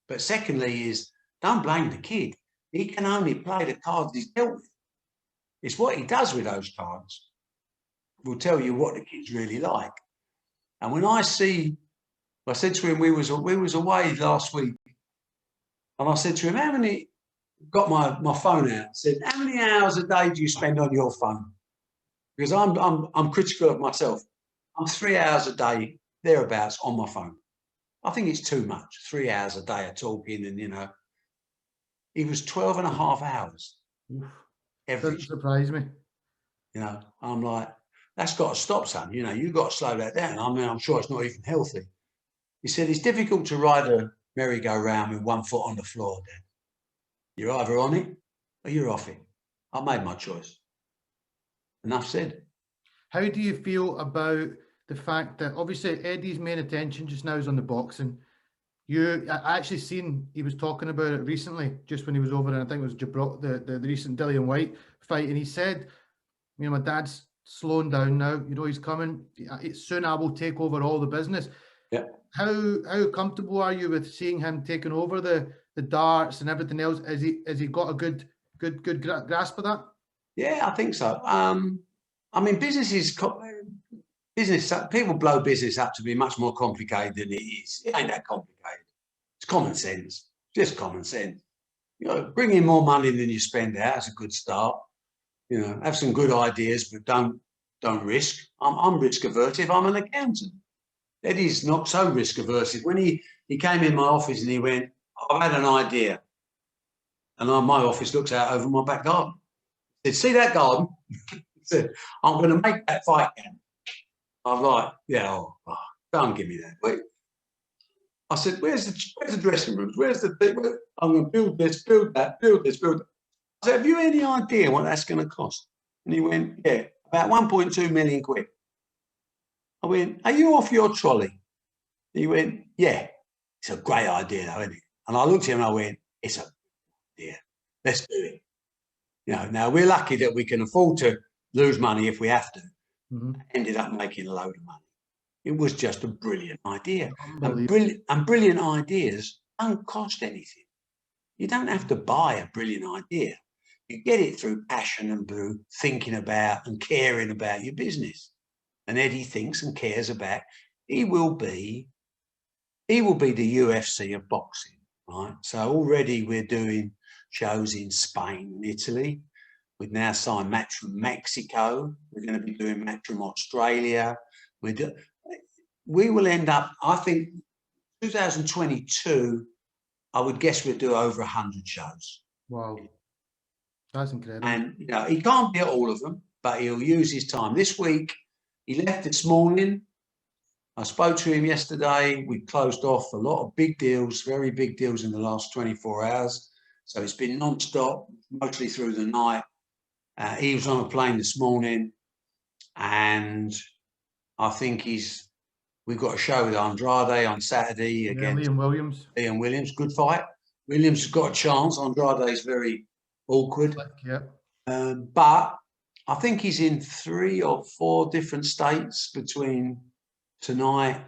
But secondly is, don't blame the kid. He can only play the cards he's dealt with. It's what he does with those cards will tell you what the kid's really like. And when I said to him, we was away last week, and I said to him, how many, got my phone out, said, how many hours a day do you spend on your phone? Because I'm critical of myself. I'm 3 hours a day, thereabouts, on my phone. I think it's too much, 3 hours a day of talking, and, you know. He was 12 and a half hours.
Doesn't surprise me.
You know, I'm like, that's got to stop, son. You know, you've got to slow that down. I mean, I'm sure it's not even healthy. He said, it's difficult to ride a merry-go-round with one foot on the floor, Dad. You're either on it or you're off it. I made my choice. Enough said.
How do you feel about the fact that obviously Eddie's main attention just now is on the boxing? I actually seen, he was talking about it recently, just when he was over, and I think it was Gibraltar, the recent Dillian White fight, and he said, you know, my dad's slowing down now, you know, he's coming, soon I will take over all the business.
Yeah.
How comfortable are you with seeing him taking over the darts and everything else? Has he got a good grasp of that?
Yeah, I think so. I mean, people blow business up to be much more complicated than it is. It ain't that complicated. It's common sense, just common sense. You know, bring in more money than you spend out. That's a good start. You know, have some good ideas, but don't risk. I'm risk averse. I'm an accountant. Eddie's not so risk averse. When he came in my office and he went, I've had an idea. And my office looks out over my back garden. He said, see that garden? He said, I'm going to make that fight camp. I was like, yeah, don't give me that. Wait. I said, where's the dressing rooms? Where's the thing? I'm going to build this, build that, build this, build that. I said, have you any idea what that's going to cost? And he went, yeah, about 1.2 million quid. I went, are you off your trolley? He went, yeah, it's a great idea, though, isn't it? And I looked at him and I went, it's a good idea. Let's do it. You know, now we're lucky that we can afford to lose money if we have to.
Mm-hmm.
Ended up making a load of money. It was just a brilliant idea. And brilliant ideas don't cost anything. You don't have to buy a brilliant idea. You get it through passion and through thinking about and caring about your business. And Eddie thinks and cares about. He will be the UFC of boxing, right? So already we're doing shows in Spain and Italy. We've now signed Matchroom Mexico. We're going to be doing Matchroom Australia. We will end up, I think, 2022, I would guess we'll do over 100 shows.
Wow. That's incredible.
And, you know, he can't be at all of them, but he'll use his time. This week, he left this morning. I spoke to him yesterday. We closed off a lot of big deals, very big deals in the last 24 hours. So it's been non-stop, mostly through the night. He was on a plane this morning, and I think we've got a show with Andrade on Saturday against Liam Williams. Good fight. Williams has got a chance. Andrade's very awkward.
Yeah.
But I think he's in 3 or 4 different states between tonight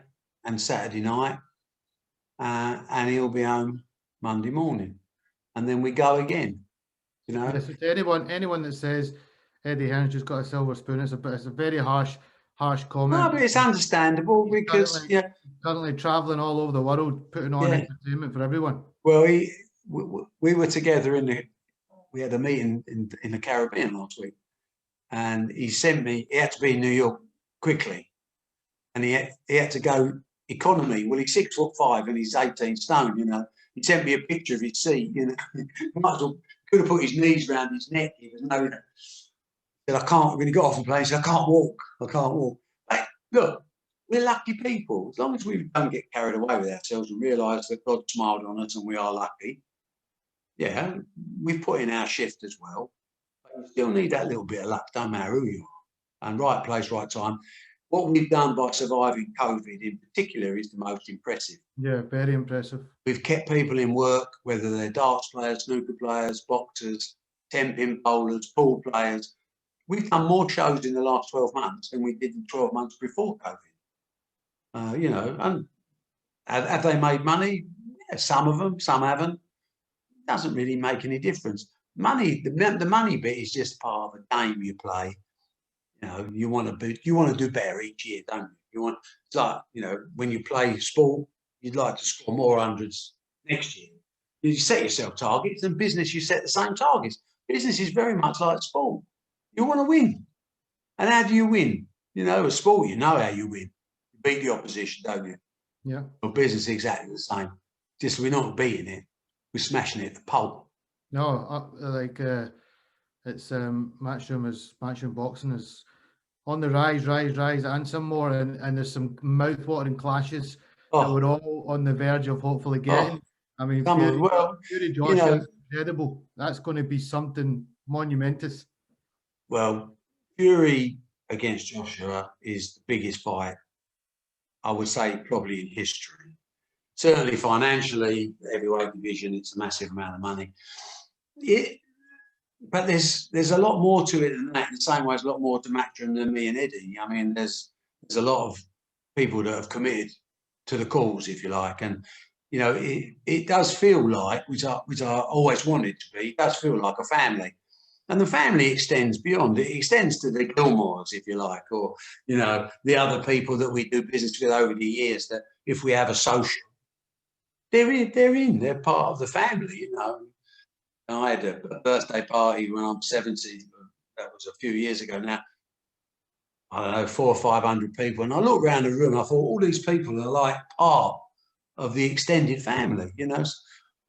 and Saturday night. And he'll be home Monday morning. And then we go again. You know?
Yes, anyone that says Eddie Hearn's just got a silver spoon, it's a very harsh comment.
No, but it's understandable because
currently traveling all over the world, putting on entertainment for everyone.
Well, we were together we had a meeting in the Caribbean last week, and he had to be in New York quickly, and he had to go economy. Well, he's 6'5" and he's 18 stone. You know, he sent me a picture of his seat. You know, might as well could have put his knees around his neck. He was said, I can't. When he got off the plane, he said, I can't walk. Hey, look, we're lucky people. As long as we don't get carried away with ourselves and realise that God smiled on us and we are lucky, yeah, we've put in our shift as well. But you still need that little bit of luck, don't matter who you are. And right place, right time. What we've done by surviving COVID in particular is the most impressive.
Yeah, very impressive.
We've kept people in work, whether they're darts players, snooker players, boxers, tenpin bowlers, pool players. We've done more shows in the last 12 months than we did in 12 months before COVID. You know, and have they made money? Yeah, some of them, some haven't. It doesn't really make any difference. Money, the money bit is just part of a game you play. You know, you want to do better each year, don't you? It's like, you know, when you play sport, you'd like to score more hundreds next year. You set yourself targets, and business, you set the same targets. Business is very much like sport. You want to win. And how do you win? You know, a sport, you know how you win. You beat the opposition, don't you?
Yeah.
Well, business is exactly the same. Just we're not beating it. We're smashing it at the pole.
No, it's Matchroom boxing is on the rise, and some more, and there's some mouth-watering clashes that we're all on the verge of hopefully getting. I mean, Fury Joshua, you know, incredible. That's going to be something monumentous.
Well, Fury against Joshua is the biggest fight, I would say, probably in history. Certainly financially, the heavyweight division, it's a massive amount of money. But there's a lot more to it than that. In the same way, there's a lot more to Matchroom than me and Eddie. I mean, there's a lot of people that have committed to the cause, if you like. And, you know, it does feel like, which I always wanted to be, it does feel like a family. And the family extends beyond. It extends to the Gilmores, if you like, or, you know, the other people that we do business with over the years, that if we have a social, they're part of the family, you know. I had a birthday party when I'm 70. That was a few years ago now. I don't know, 400 or 500 people. And I looked around the room, I thought, all these people are like part of the extended family, you know.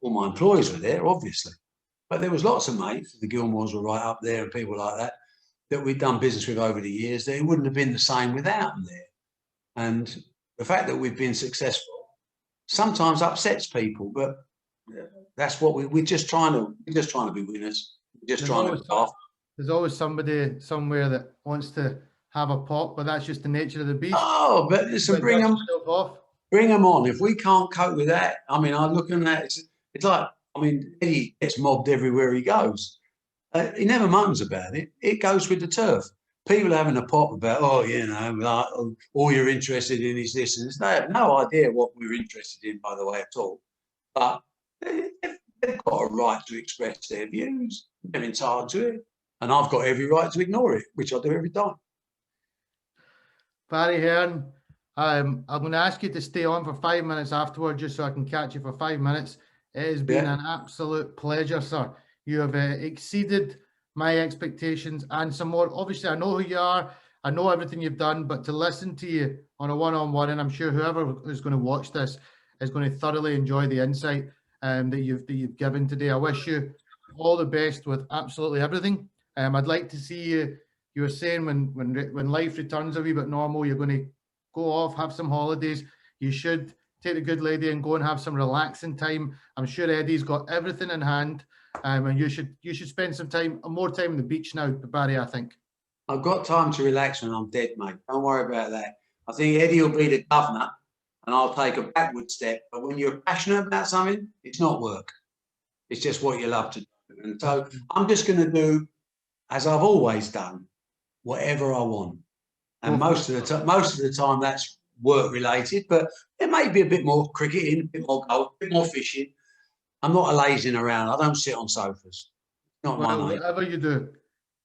All my employees were there, obviously. But there was lots of mates, the Gilmores were right up there and people like that we'd done business with over the years, that it wouldn't have been the same without them there. And the fact that we've been successful sometimes upsets people, but that's what we're just trying to be winners. We're just trying to laugh.
There's always somebody somewhere that wants to have a pop, but that's just the nature of the beast.
Oh, but listen, bring them on. If we can't cope with that, I mean, I'm looking at it, it's like, I mean, Eddie gets mobbed everywhere he goes. He never moans about it. It goes with the turf. People having a pop about, oh, you know, like, all you're interested in is this and this. They have no idea what we're interested in, by the way, at all. But they've got a right to express their views. They're entitled to it. And I've got every right to ignore it, which I do every time.
Barry Hearn, I'm going to ask you to stay on for 5 minutes afterwards, just so I can catch you for 5 minutes. It has been an absolute pleasure, sir. You have exceeded my expectations and some more. Obviously, I know who you are. I know everything you've done, but to listen to you on a one-on-one, and I'm sure whoever is going to watch this is going to thoroughly enjoy the insight that you've given today. I wish you all the best with absolutely everything. I'd like to see you. You were saying when life returns a wee bit normal, you're going to go off, have some holidays. You should take the good lady and go and have some relaxing time. I'm sure Eddie's got everything in hand, and you should spend some time, more time on the beach now, Barry, I think.
I've got time to relax when I'm dead, mate. Don't worry about that. I think Eddie will be the governor, and I'll take a backward step. But when you're passionate about something, it's not work. It's just what you love to do. And so I'm just going to do, as I've always done, whatever I want. And most of the time that's work related, but there may be a bit more cricketing, a bit more golf, a bit more fishing. I'm not a lazing around. I don't sit on sofas. Not my night.
Whatever you do,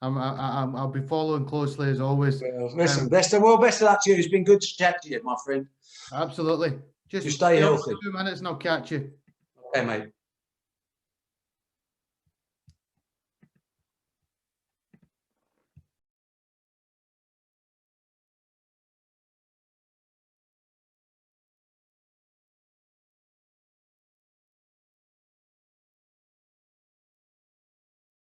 I'll be following closely as always.
Well, listen, best of luck to you. It's been good to chat to you, my friend.
Absolutely. Just
stay healthy.
2 minutes and I'll catch you.
Okay, mate.